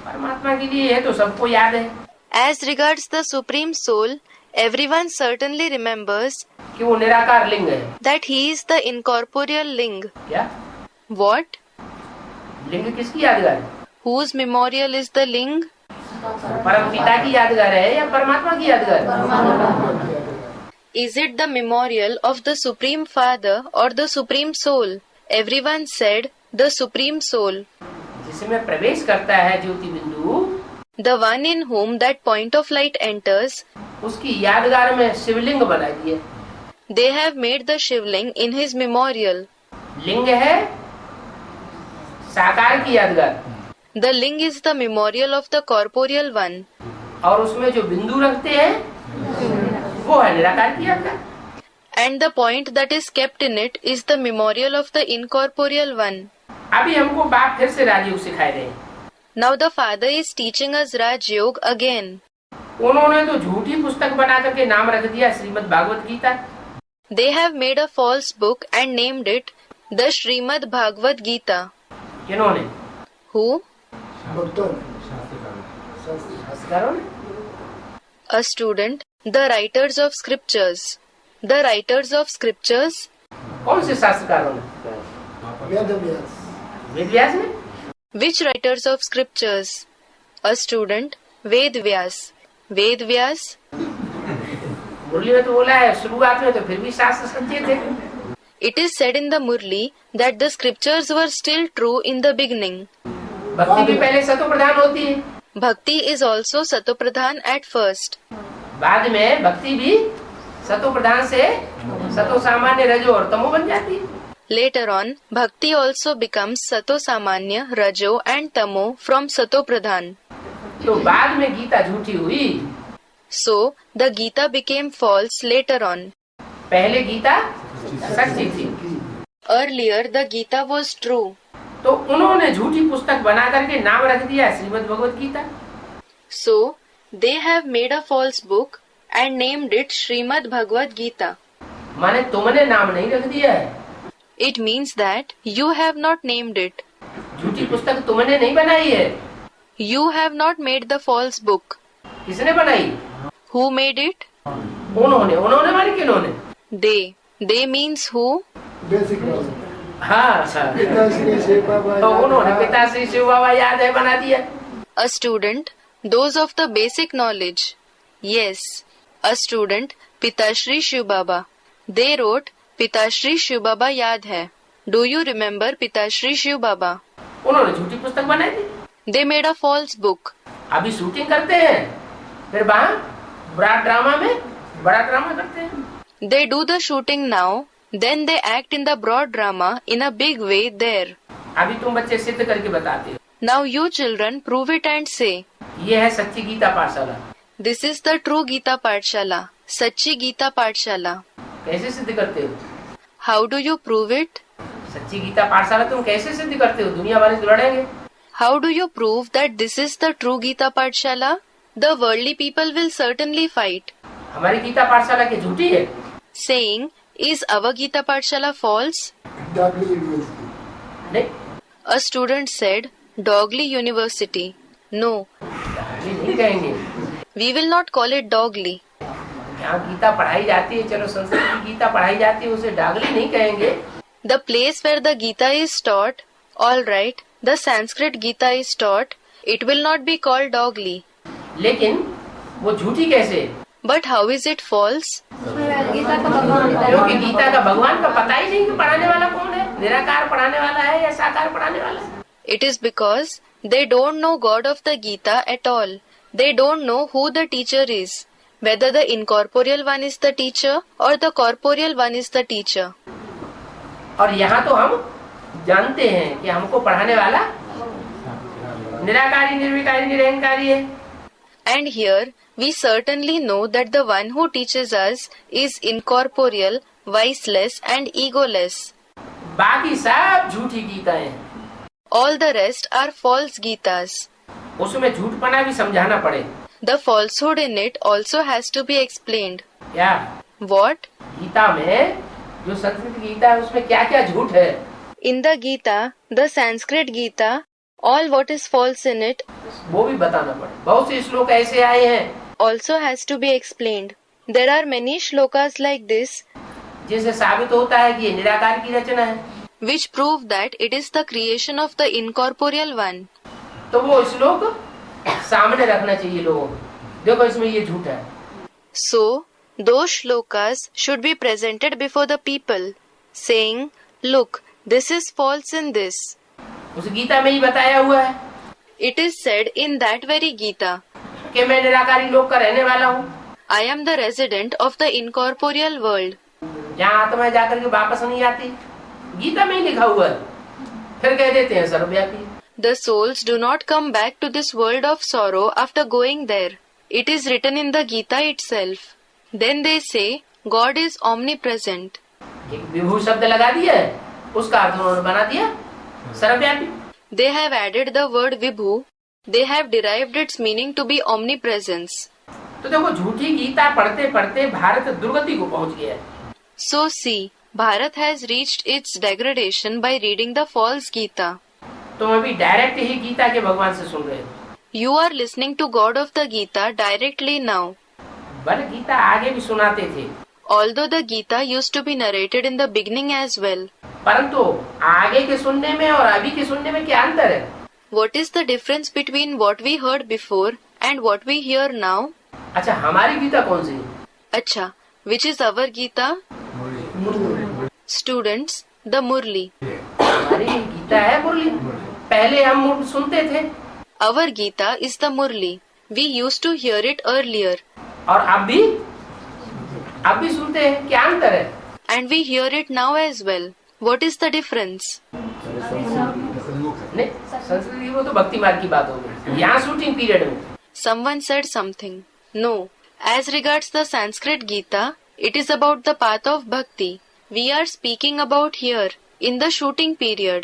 परमात्मा के लिए है तो सबको याद है As regards the Supreme Soul, everyone certainly remembers कि वो निराकार लिंग है। that he is the incorporeal ling. क्या What? लिंग किसकी यादगार है? Whose memorial is the ling? परम पिता की यादगार है या परमात्मा की यादगार है? Is it the memorial of the Supreme Father or the Supreme Soul? Everyone said the Supreme Soul. जिसमें प्रवेश करता है ज्योति बिंदु, The one in whom that point of light enters, उसकी यादगार में शिवलिंग बना दिए। they have made the Shivling in his memorial. लिंग है साकार की यादगार, The ling is the memorial of the corporeal one. और उसमें जो बिंदु रखते हैं वो है निराकार की यादगार। And the point that is kept in it is the memorial of the incorporeal one. अभी हमको बाप फिर से राजयोग सिखाए रहे हैं। Now the Father is teaching us Raj Yoga again. उन्होंने तो झूठी पुस्तक बना करके नाम रख दिया Shrimad Bhagavat Gita. They have made a false book and named it the Srimad Bhagavad Gita. किन्होंने? Who? भक्तों ने, शास्त्रकारों ने। A student. The writers of scriptures. The writers of scriptures. कौन से शास्त्रकारों ने? वेद व्यास, वेद व्यास ने। Which writers of scriptures? A student. Ved Vyas. Ved Vyas. मुरली में तो बोला है शुरुआत में तो फिर भी शास्त्र सच्चे थे। It is said in the Murli that the scriptures were still true in the beginning. भक्ति भी पहले सतो प्रधान होती है, Bhakti is also Satopradhan at first. बाद में भक्ति भी सतो प्रधान से सतो सामान्य रजो और तमो बन जाती है। Later on, Bhakti also becomes Sato Samanya, Rajo and Tamo from Sato Pradhan. तो बाद में गीता झूठी हुई। So, the Gita became false later on. पहले गीता सच्ची थी, Earlier, the Gita was true. तो उन्होंने झूठी पुस्तक बना करके नाम रख दिया Shrimad Bhagavad Gita. So, they have made a false book and named it Srimad Bhagavad Gita. माने तुमने नाम नहीं रख दिया है, It means that you have not named it. झूठी पुस्तक तुमने नहीं बनाई है। You have not made the false book. किसने बनाई? Who made it? उन्होंने। उन्होंने माने किन्होंने? They. They means who? Basic knowledge, हाँ, पिता श्री शिव बाबा तो याद उन्होंने था। पिता श्री शिव बाबा याद है बना दिया। A student. Those of the basic knowledge. Yes. A student. Pitashri Shiv Baba. They wrote Pitashri Shiv Baba याद है. Do you remember Pitashri Shiv Baba? उन्होंने झूठी पुस्तक बनाई थी। They made a false book. अभी शूटिंग करते हैं, फिर वहाँ बड़ा ड्रामा में बड़ा ड्रामा करते हैं। They do the shooting now. Then they act in the broad drama in a big way there. अभी तुम बच्चे सिद्ध करके बताते हो। Now you children prove it and say, ये है सच्ची गीता पाठशाला। this is the true Gita Pathshala, Sachi Gita Pathshala. कैसे सिद्ध करते हो? How do you prove it? सच्ची गीता पाठशाला तुम कैसे सिद्ध करते हो? दुनिया वाले तो लड़ेंगे। How do you prove that this is the true Gita Pathshala? The worldly people will certainly fight, हमारी गीता पाठशाला की झूठी है, saying, "Is our Gita Pathshala false?" Dudley University. नहीं, A student said, "Dogley University." No, ये नहीं कहेंगे। we will not call it Dogley. यहाँ गीता पढ़ाई जाती है, चलो संस्कृत की गीता पढ़ाई जाती है, उसे डागली नहीं कहेंगे। The place where the Gita is taught, all right, the Sanskrit Gita is taught, it will not be called Dogley. लेकिन वो झूठी कैसे? But how is it false? क्योंकि गीता का भगवान का पता ही नहीं कि पढ़ाने वाला कौन है, निराकार पढ़ाने वाला है या साकार पढ़ाने वाला है। It is because they don't know God of the Gita at all. They don't know who the teacher is, whether the incorporeal one is the teacher or the corporeal one is the teacher. और यहाँ तो हम जानते हैं कि हमको पढ़ाने वाला निराकारी, निर्विकारी, निरहंकारी है। And here we certainly know that the one who teaches us is incorporeal, viceless and egoless. बाकी सब झूठी गीताएं हैं, All the rest are false Gitas. उसमें झूठपना भी समझाना पड़े। The falsehood in it also has to be explained. क्या What? Gita में जो संस्कृत गीता है उसमें क्या क्या झूठ है, In the Gita, the Sanskrit Gita, all what is false in it वो भी बताना पड़े। बहुत से श्लोक ऐसे आए हैं also has to be explained. There are many shlokas like this जिससे साबित होता है कि ये निराकार की रचना है, which prove that it is the creation of the incorporeal one. तो वो श्लोक सामने रखना चाहिए लोगों को, देखो इसमें ये झूठ है। So, those shlokas should be presented before the people, saying, "Look, this is false in this." उस गीता में ही बताया हुआ है It is said in that very Gita, कि मैं निराकारी लोक का रहने वाला हूँ, "I am the resident of the incorporeal world." जहाँ आत्मा जाकर के वापस नहीं आती, गीता में ही लिखा हुआ है। फिर कह देते हैं सर्वव्यापी। The souls do not come back to this world of sorrow after going there. It is written in the Gita itself. Then they say, God is omnipresent. एक विभू शब्द लगा दिया है, उसका अर्थ उन्होंने बना दिया सर्वव्यापी। They have added the word Vibhu. They have derived its meaning to be omnipresence. तो देखो झूठी गीता पढ़ते पढ़ते भारत दुर्गति को पहुंच गया है। So see, Bharat has reached its degradation by reading the false Gita. तुम अभी डायरेक्ट ही गीता के भगवान से सुन रहे हो, You are listening to God of the Gita directly now. बल गीता आगे भी सुनाते थे, Although the Gita used to be narrated in the beginning as well. परंतु आगे के सुनने में और अभी के सुनने में क्या अंतर है? What is the difference between what we heard before and what we hear now? अच्छा, हमारी गीता कौन सी है? Acha, which is our Gita? Students, the Murli. हमारी गीता है मुरली। पहले हम सुनते थे Our Gita is the Murli. We used to hear it earlier और अब भी सुनते हैं, क्या अंतर है? and we hear it now as well. What is the difference? नहीं, संस्कृत की वो तो भक्ति मार्ग की बात हो गई, यहाँ शूटिंग पीरियड में। Someone said something. No, as regards the Sanskrit Gita, it is about the path of bhakti. We are speaking about here, in the shooting period.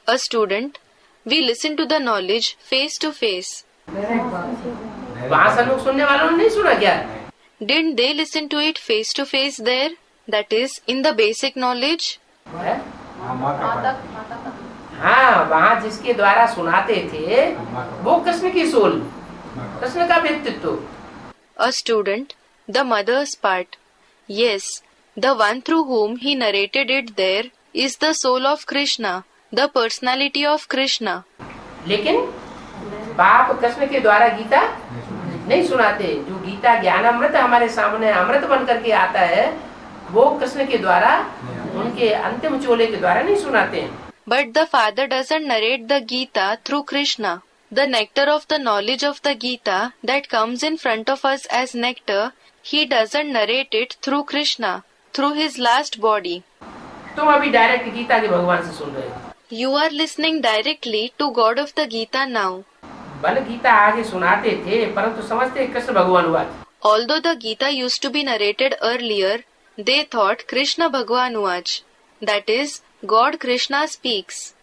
A student, we listen to the knowledge face to face. वहाँ सन्मुख सुनने वालों ने नहीं सुना क्या? Didn't they listen to it face to face there? That is, in the basic knowledge? है? हाँ, वहाँ जिसके द्वारा सुनाते थे वो कृष्ण की सोल, कृष्ण का व्यक्तित्व। A student, the mother's part. Yes, the one through whom he narrated it there is the soul of Krishna, the personality of Krishna. लेकिन बाप कृष्ण के द्वारा गीता नहीं सुनाते। जो गीता ज्ञान अमृत हमारे सामने अमृत बन करके आता है, वो कृष्ण के द्वारा, उनके अंतिम चोले के द्वारा नहीं सुनाते हैं। But the father doesn't narrate the Gita through Krishna. The nectar of the knowledge of the Gita that comes in front of us as nectar, he doesn't narrate it through Krishna, through his last body. तुम अभी direct Gita के भगवान से सुन रहे हो। You are listening directly to God of the Gita now. बल गीता आगे सुनाते थे, परंतु समझते कृष्ण भगवान हुआ। Although the Gita used to be narrated earlier, they thought Krishna Bhagwan Vach. that is, God Krishna speaks.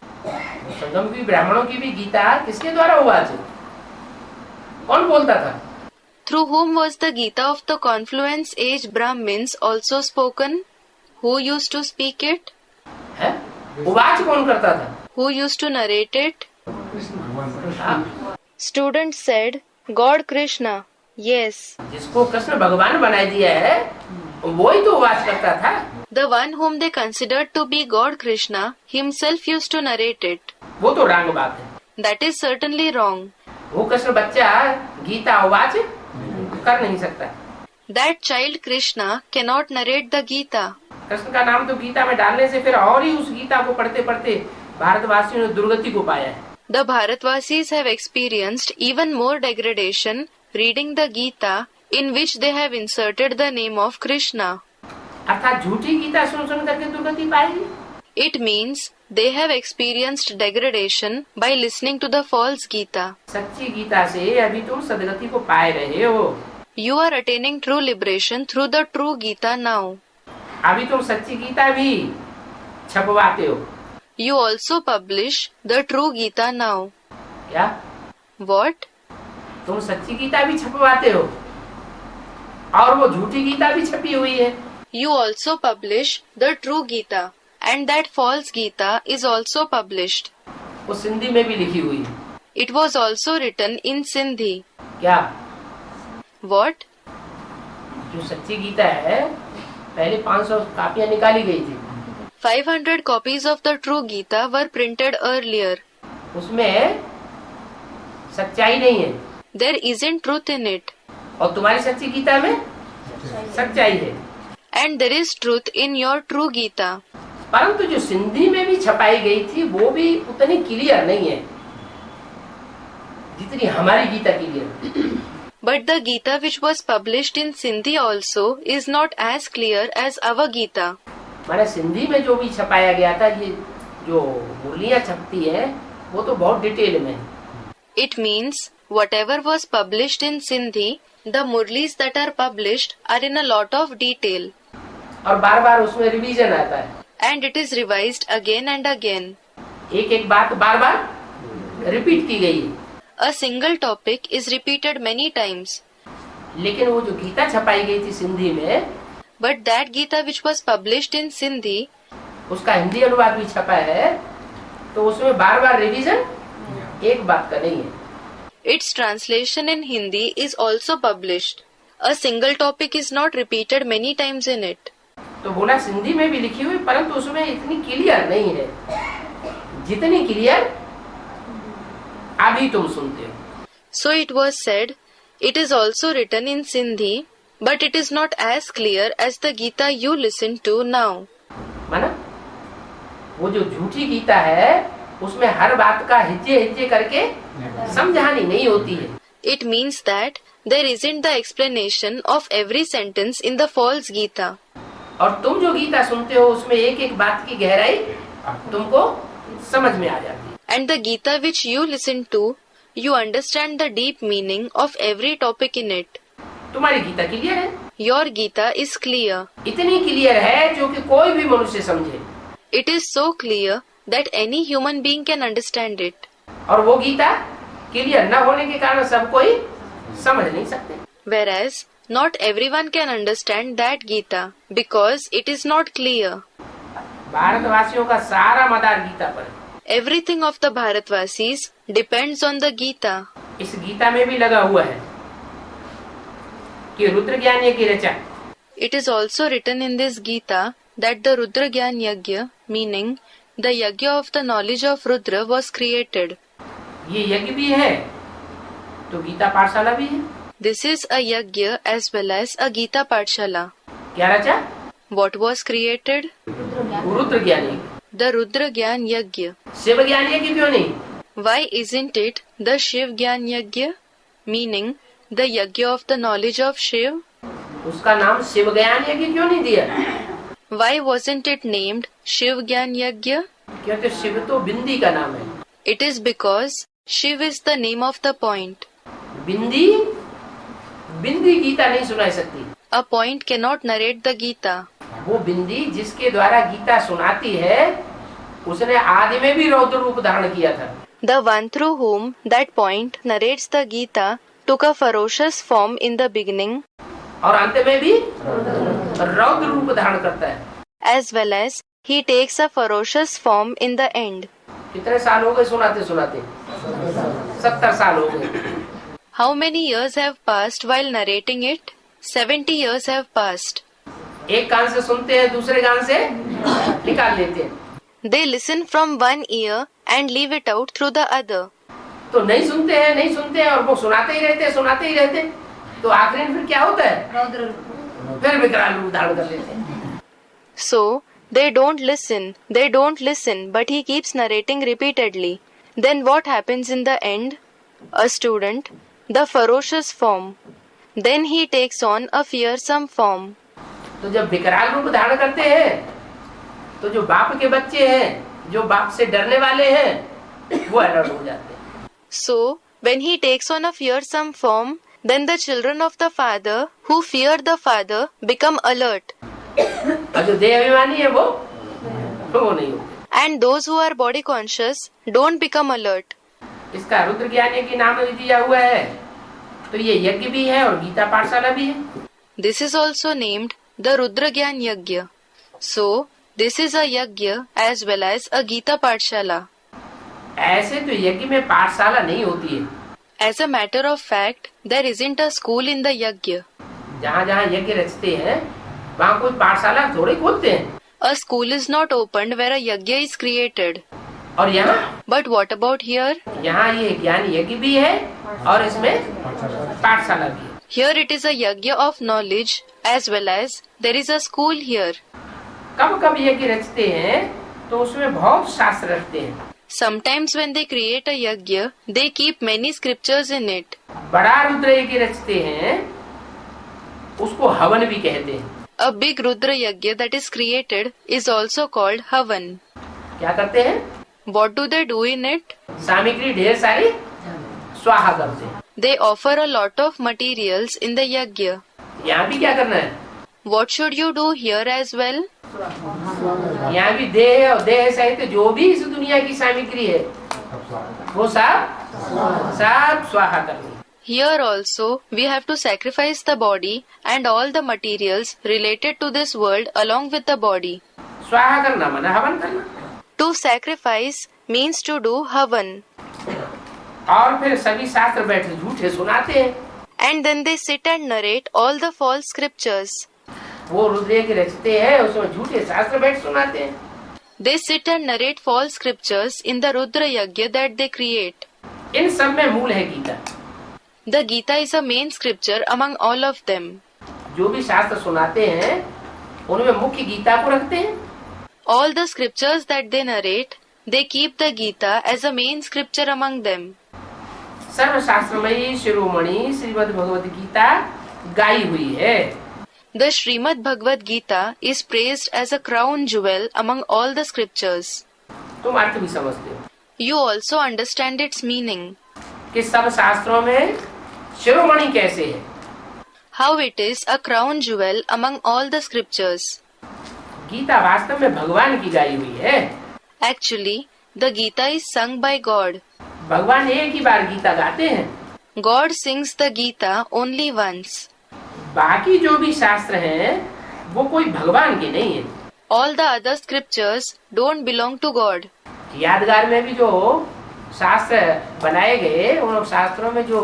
संगम की ब्राह्मणों की भी गीता किसके द्वारा हुआ थी? कौन बोलता था? Through whom was the Gita of the Confluence Age Brahmins also spoken? Who used to speak it? है? उवाच कौन करता था? Who used to narrate it? हाँ? Student said, God Krishna. Yes. जिसको कृष्ण भगवान बना दिया है वो ही तो उवाच करता था। The one whom they considered to be God Krishna himself used to narrate it. वो तो रंग बात है। That is certainly wrong. वो कृष्ण बच्चा गीता उवाच कर नहीं सकता। That child Krishna cannot narrate the Gita. Krishna का नाम तो गीता में डालने से फिर और ही उस गीता को पढ़ते पढ़ते भारतवासियों ने दुर्गति को पाया है। The Bharatvasis have experienced even more degradation reading the Gita in which they have inserted the name of Krishna. अर्थात झूठी गीता सुन सुन करके दुर्गति पाएगी। It means they have experienced degradation by listening to the false Gita. सच्ची गीता से अभी तुम सदगति को पाए रहे हो। You are attaining true liberation through the true Gita now. अभी तुम सच्ची गीता भी छपवाते हो। You also publish the true Gita now. क्या? What? तुम सच्ची गीता भी छपवाते हो और वो झूठी गीता भी छपी हुई है। You also publish the true Gita, and that false Gita is also published. वो सिंधी में भी लिखी हुई है। It was also written in Sindhi. क्या? What? जो सच्ची गीता है पहले 500 कापियां निकाली गई थी। 500 copies of the true Gita were printed earlier. उसमें सच्चाई नहीं है। There isn't truth in it. और तुम्हारी सच्ची गीता में सच्चाई है। And there is truth in your true Gita. परंतु जो सिंधी में भी छपाई गई थी वो भी उतनी क्लियर नहीं है जितनी हमारी Gita clear. But the Gita which was published in Sindhi also is not as clear as our Gita. माने सिंधी में जो भी छपाया गया था ये जो मुरलियां छपती है वो तो बहुत डिटेल में है। It means whatever was published in Sindhi, the Murlis that are published are in a lot of detail. और बार बार उसमें रिवीजन आता है। And it is revised again and again. एक एक बात बार बार रिपीट की गई है। A single topic is repeated many times. लेकिन वो जो गीता छपाई गई थी सिंधी में But that Gita which was published in Sindhi, उसका हिंदी अनुवाद भी छपा है तो उसमें बार बार रिवीजन एक बात का नहीं है। its translation in Hindi is also published. A single topic is not repeated many times in it. तो बोला सिंधी में भी लिखी हुई परंतु उसमें इतनी क्लियर नहीं है जितनी क्लियर अभी तुम सुनते हो। So it was said, it is also written in Sindhi, but it is not as clear as the Gita you listen to now. माना वो जो झूठी गीता है उसमें हर बात का हिज्जे हिज्जे करके समझानी नहीं होती है। It means that there isn't the explanation of every sentence in the false Gita. और तुम जो गीता सुनते हो उसमें एक एक बात की गहराई तुमको समझ में आ जाती है। And the Gita which you listen to, you understand the deep meaning of every topic in it. तुम्हारी गीता क्लियर है। Your Gita is clear. इतनी क्लियर है जो कि कोई भी मनुष्य समझे। It is so clear that any human being can understand it. और वो गीता क्लियर न होने के कारण सब कोई समझ नहीं सकते। Whereas not everyone can understand that Gita because it is not clear. भारतवासियों का सारा मदार गीता पर है। Everything of the Bharatvasis depends on the Gita. इस गीता में भी लगा हुआ है कि रुद्र ज्ञान की रचा। It is also written in this Gita that the Rudra Gyan Yagya, meaning the Yagya of the knowledge of Rudra, was created. ये यज्ञ भी है तो गीता पाठशाला भी है। This is a Yagya as well as a Gita Pathshala. क्या रचा? What was created? रुद्र ज्ञान यज्ञ। The Rudra Gyan Yagya. Shiv ज्ञान यज्ञ क्यों नहीं? Why isn't it the Shiv Gyan Yagya, meaning the Yagya of the knowledge of Shiv? उसका नाम शिव ज्ञान यज्ञ क्यों नहीं दिया? Why wasn't it named Shiv Gyan Yagya? क्योंकि शिव तो बिंदी का नाम है। It is because Shiv is the name of the point. बिंदी बिंदी गीता नहीं सुना सकती। A point cannot narrate the Gita. वो बिंदी जिसके द्वारा गीता सुनाती है उसने आदि में भी रौद्र रूप धारण किया था। The one through whom that point narrates the Gita took a ferocious form in the beginning और अंत में भी रौद्र रूप धारण करता है। as well as he takes a ferocious form in the end. कितने साल हो गए सुनाते सुनाते? 70 साल हो गए। How many years have passed while narrating it? 70 years have passed. एक कान से सुनते हैं, दूसरे कान से निकाल लेते हैं। They listen from one ear and leave it out through the other. तो नहीं सुनते हैं और वो सुनाते ही रहते हैं। तो आखिर में फिर क्या होता है? फिर विकराल रूप धारण कर लेते हैं। So, they don't listen, but he keeps narrating repeatedly. Then what happens in the end? A student, the ferocious form. Then he takes on a fearsome form. तो जब विकराल रूप धारण करते हैं तो जो बाप के बच्चे हैं, जो बाप से डरने वाले हैं, वो अलर्ट हो जाते हैं। So, when he takes on a fearsome form, then the children of the father who fear the father become alert. और जो देह अभिमानी है वो नहीं होते। And those who are body conscious don't become alert. इसका रुद्र ज्ञान की नाम दिया हुआ है। तो ये यज्ञ भी है और गीता पाठशाला भी है। This is also named the Rudra Gyan Yajna. So, this is a yajna as well as a Gita Pathshala. ऐसे तो यज्ञ में पाठशाला नहीं होती है। As a matter of fact, there isn't a school in the yajna. जहाँ जहाँ यज्ञ रचते हैं वहाँ कोई पाठशाला थोड़े खोलते हैं। A school is not opened where a yajna is created. और यहाँ? But what about here? यहाँ ये ज्ञान यज्ञ भी है और इसमें पाठशाला भी है। Here it is a yajna of knowledge as well as there is a school here. कब कब यज्ञ रचते हैं तो उसमें बहुत शास्त्र रखते हैं। Sometimes when they create a yajna, they keep many scriptures in it. बड़ा रुद्र यज्ञ रचते हैं, उसको हवन भी कहते हैं। A big Rudra yajna that is created is also called Havan. क्या करते हैं? What do they do in it? सामग्री ढेर सारी स्वाहा करते हैं। They offer a lot of materials in the yajna. यहाँ भी क्या करना है? What should you do here as well? यहाँ भी देह और देह सहित जो भी इस दुनिया की सामग्री है वो सब स्वाहा करनी। Here also we have to sacrifice the body and all the materials related to this world along with the body. स्वाहा करना माना हवन करना। To sacrifice means to do havan. और फिर सभी शास्त्र बैठे झूठे सुनाते हैं। And then they sit and narrate all the false scriptures. वो रुद्र के रचते हैं, उसमें झूठे शास्त्र बैठ सुनाते हैं। They sit and narrate false scriptures in the Rudra Yajna that they create. इन सब में मूल है Gita. The Gita is a main scripture among all of them. जो भी शास्त्र सुनाते हैं उनमें मुख्य गीता को रखते हैं। All the scriptures that they narrate, they keep the Gita as a main scripture among them. सर्वशास्त्रमयी शिरोमणि श्रीमद् भगवद गीता गाई हुई है। The Srimad Bhagavad Gita is praised as a crown jewel among all the scriptures. तुम अर्थ भी समझते हो You also understand its meaning. कि सब शास्त्रों में शिरोमणि कैसे है। How it is a crown jewel among all the scriptures. Gita वास्तव में भगवान की गाई हुई है। Actually, the Gita is sung by God. भगवान एक ही बार गीता गाते हैं। God sings the Gita only once. बाकी जो भी शास्त्र हैं वो कोई भगवान के नहीं है। All the other scriptures don't belong to God. यादगार में भी जो शास्त्र बनाए गए उन शास्त्रों में जो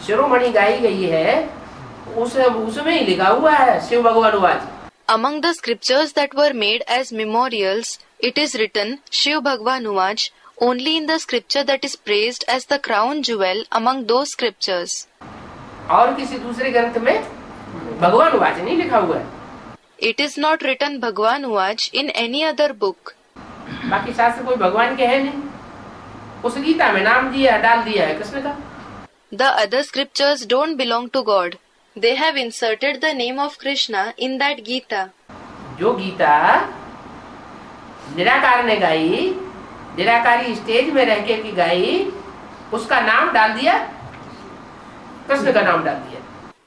शिरोमणि गाई गई है उसमें ही लिखा हुआ है शिव भगवान उवाच। Among the scriptures that were made as memorials, it is written Shiv Bhagwan Uvaj only in the scripture that is praised as the crown jewel among those scriptures. और किसी दूसरे ग्रंथ में भगवान उवाच नहीं लिखा हुआ है। It is not written Bhagwan Uvaj in any other book. बाकी शास्त्र कोई भगवान के है नहीं। उस गीता में नाम डाल दिया है कृष्ण का। The other scriptures don't belong to God. They have inserted the name of Krishna in that Gita. जो गीता निराकार ने गाई, निराकारी स्टेज में रह के गाई, उसका नाम डाल दिया, कृष्ण का नाम डाल दिया।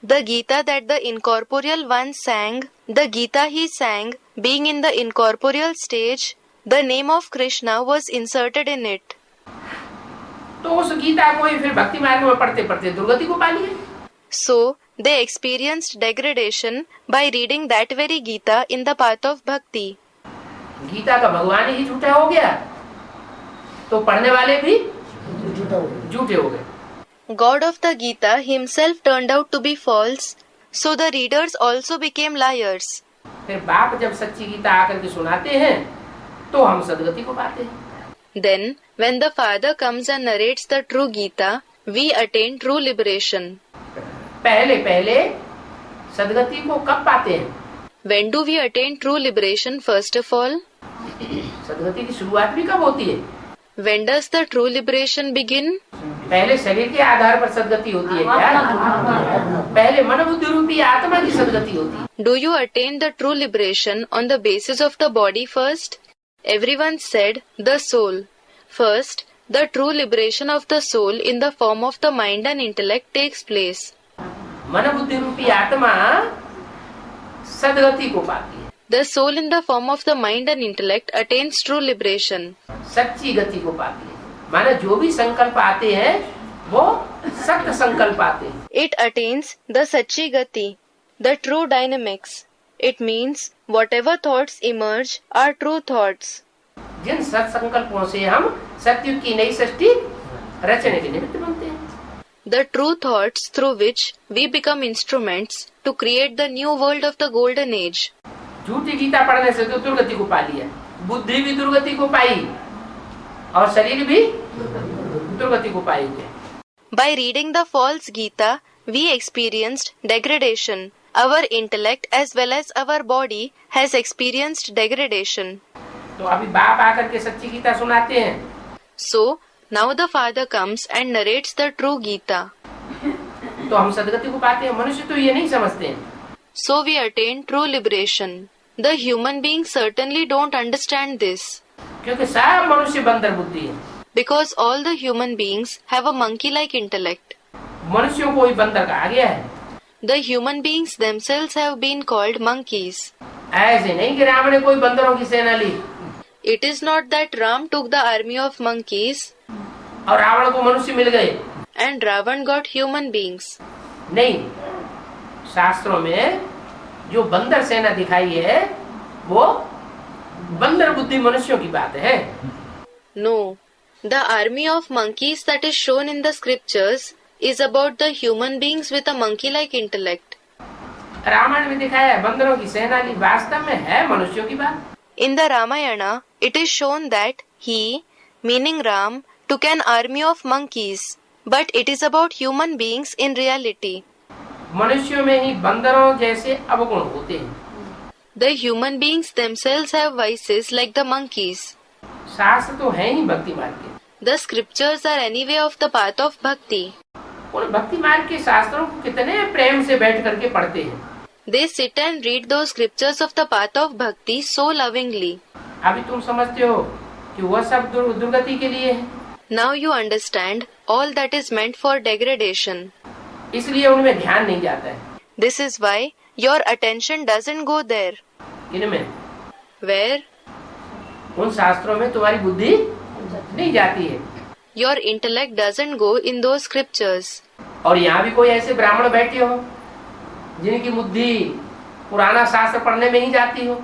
The Gita that the incorporeal one sang The Gita he sang, being in the incorporeal stage, the name of Krishna was inserted in it. तो उस गीता को ही फिर भक्ति मार्ग में पढ़ते पढ़ते दुर्गति को पा लिए। So, they experienced degradation by reading that very Gita in the path of bhakti. Gita का भगवान ही झूठा हो गया तो पढ़ने वाले भी झूठा हो गया। झूठे हो गए। God of the Gita himself turned out to be false, so the readers also became liars. फिर बाप जब सच्ची गीता आकर के सुनाते हैं तो हम सदगति को पाते हैं। Then, when the Father comes and narrates the true Gita, we attain true liberation. पहले पहले सदगति को कब पाते हैं? When do we attain true liberation first of all? सदगति की शुरुआत भी कब होती है? When does the true liberation begin? पहले शरीर के आधार पर सदगति होती है क्या? पहले मन बुद्धि रूपी आत्मा की सदगति होती है। Do you attain the true liberation on the basis of the body first? Everyone said the soul. First, the true liberation of the soul in the form of the mind and intellect takes place. मन बुद्धि रूपी आत्मा सदगति को पाती है। The soul in the form of the mind and intellect attains true liberation. सच्ची गति को पाती है। माने जो भी संकल्प आते हैं वो सत्य संकल्प आते हैं। It attains the Sachi Gati, the true dynamics. It means whatever thoughts emerge are true thoughts. जिन सत संकल्पों से हम सत्युग की नई सृष्टि रचने के निमित्त बनते हैं। The true thoughts through which we become instruments to create the new world of the golden age. झूठी गीता पढ़ने से तो दुर्गति को पा लिया, बुद्धि भी दुर्गति को पाई और शरीर भी दुर्गति को पाएंगे। By reading the false Gita, we experienced degradation. Our intellect as well as our body has experienced degradation. तो अभी बाप आकर के सच्ची गीता सुनाते हैं। So, now the Father comes and narrates the true Gita. तो हम सदगति को पाते हैं। मनुष्य तो ये नहीं समझते हैं। So we attain true liberation. The human beings certainly don't understand this. क्योंकि सब मनुष्य बंदर बुद्धि है। Because all the human beings have a monkey-like intellect. मनुष्यों को ही बंदर कहा गया है। The human beings themselves have been called monkeys. ऐसे नहीं कि राम ने कोई बंदरों की सेना ली It is not that Ram took the army of monkeys और रावण को मनुष्य मिल गए। and Ravan got human beings. नहीं, शास्त्रों में जो बंदर सेना दिखाई है वो बंदर बुद्धि मनुष्यों की बात है। No, the army of monkeys that is shown in the scriptures is about the human beings with a monkey-like intellect. Ramayan में दिखाया है बंदरों की सेना ली, वास्तव में है मनुष्यों की बात। In the Ramayana, it is shown that he, meaning Ram, took an army of monkeys, but it is about human beings in reality. मनुष्यों में ही बंदरों जैसे अवगुण होते हैं। The human beings themselves have vices like the monkeys. शास्त्र तो है ही भक्ति मार्ग के। The scriptures are anyway of the path of bhakti. उन भक्ति मार्ग के शास्त्रों को कितने प्रेम से बैठ करके पढ़ते हैं। They sit and read those scriptures of the path of bhakti so lovingly. अभी तुम समझते हो कि वह सब दुर्गति के लिए है। Now you understand all that is meant for degradation. इसलिए उनमें ध्यान नहीं जाता है। This is why your attention doesn't go there. इनमें Where उन शास्त्रों में तुम्हारी बुद्धि नहीं जाती है। your intellect doesn't go in those scriptures. और यहाँ भी कोई ऐसे ब्राह्मण बैठे हो जिनकी बुद्धि पुराना शास्त्र पढ़ने में ही जाती हो,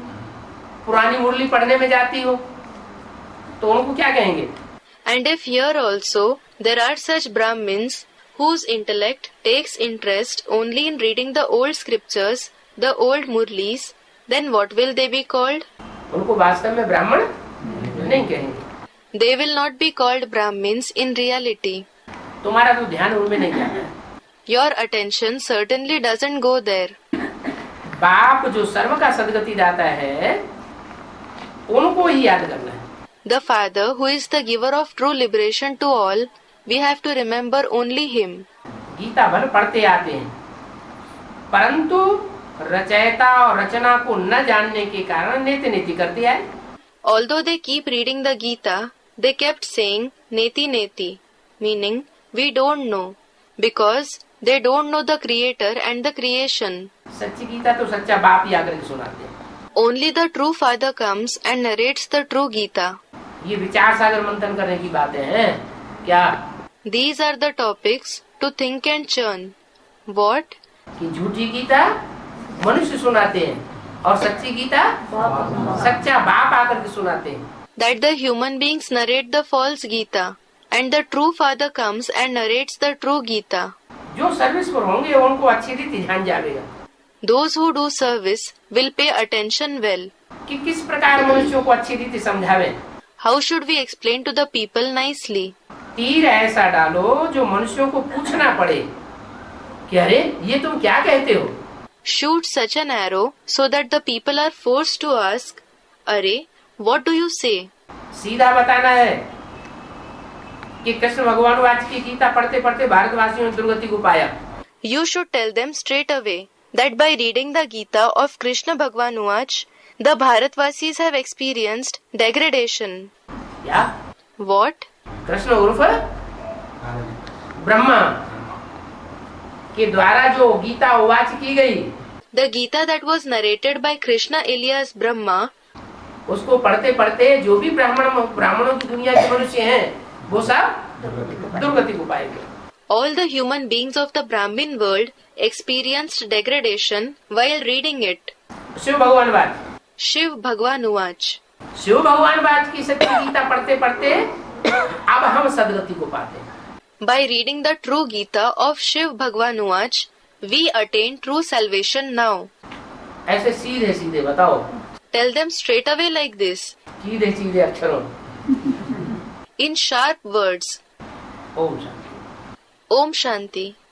पुरानी मुरली पढ़ने में जाती हो, तो उनको क्या कहेंगे? And if here also there are such Brahmins whose intellect takes interest only in reading the old scriptures, the old murlis, then what will they be called? उनको वास्तव में ब्राह्मण नहीं कहेंगे। They will not be called Brahmins in reality. तुम्हारा तो ध्यान उनमें नहीं जाता है। Your attention certainly doesn't go there. बाप जो सर्व का सदगति दाता है उनको ही याद करना है। The Father, who is the giver of true liberation to all, we have to remember only Him. Gita भर पढ़ते आते हैं परंतु रचयिता और रचना को न जानने के कारण नेति नेति करते आए। Although they keep reading the Gita, they kept saying Neti Neti, meaning we don't know, because They don't know the Creator and the creation. सच्ची गीता तो सच्चा बाप ही आकर के सुनाते हैं। Only the true Father comes and narrates the true Gita. ये विचार सागर मंथन करने की बातें हैं क्या? These are the topics to think and churn. What? कि झूठी गीता मनुष्य सुनाते हैं और सच्ची गीता सच्चा बाप आकर के सुनाते हैं। That the human beings narrate the false Gita and the true Father comes and narrates the true Gita. जो सर्विस पर होंगे उनको अच्छी रीति ध्यान जाएगा Those who do service will pay attention well. कि किस प्रकार मनुष्यों को अच्छी रीति समझावे। How should we explain to the people nicely? तीर ऐसा डालो जो मनुष्यों को पूछना पड़े कि अरे ये तुम क्या कहते हो। Shoot such an arrow so that the people are forced to ask, Are, what do you say? सीधा बताना है कि कृष्ण भगवान आज की गीता पढ़ते पढ़ते भारतवासियों ने दुर्गति को पाया। You should tell them straight away that by reading the Gita of Krishna Bhagavanuach, the Bharatvasis have experienced degradation. क्या? What? कृष्ण उर्फ ब्रह्मा के द्वारा जो गीता उवाच की गई, The Gita that was narrated by Krishna alias Brahma, उसको पढ़ते पढ़ते जो भी ब्राह्मणों की दुनिया के मनुष्य हैं वो सब दुर्गति को पाएंगे। all the human beings of the Brahmin world experienced degradation while reading it. Shiv भगवान बात Shiv Bhagavanuach. शिव भगवान बात की सच्ची गीता पढ़ते पढ़ते अब हम सदगति को पाते हैं। By reading the true Gita of Shiv Bhagavanuach, we attain true salvation now. ऐसे सीधे सीधे बताओ, Tell them straight away like this, सीधे सीधे अक्षरों। in sharp words. Om Shanti. Om Shanti.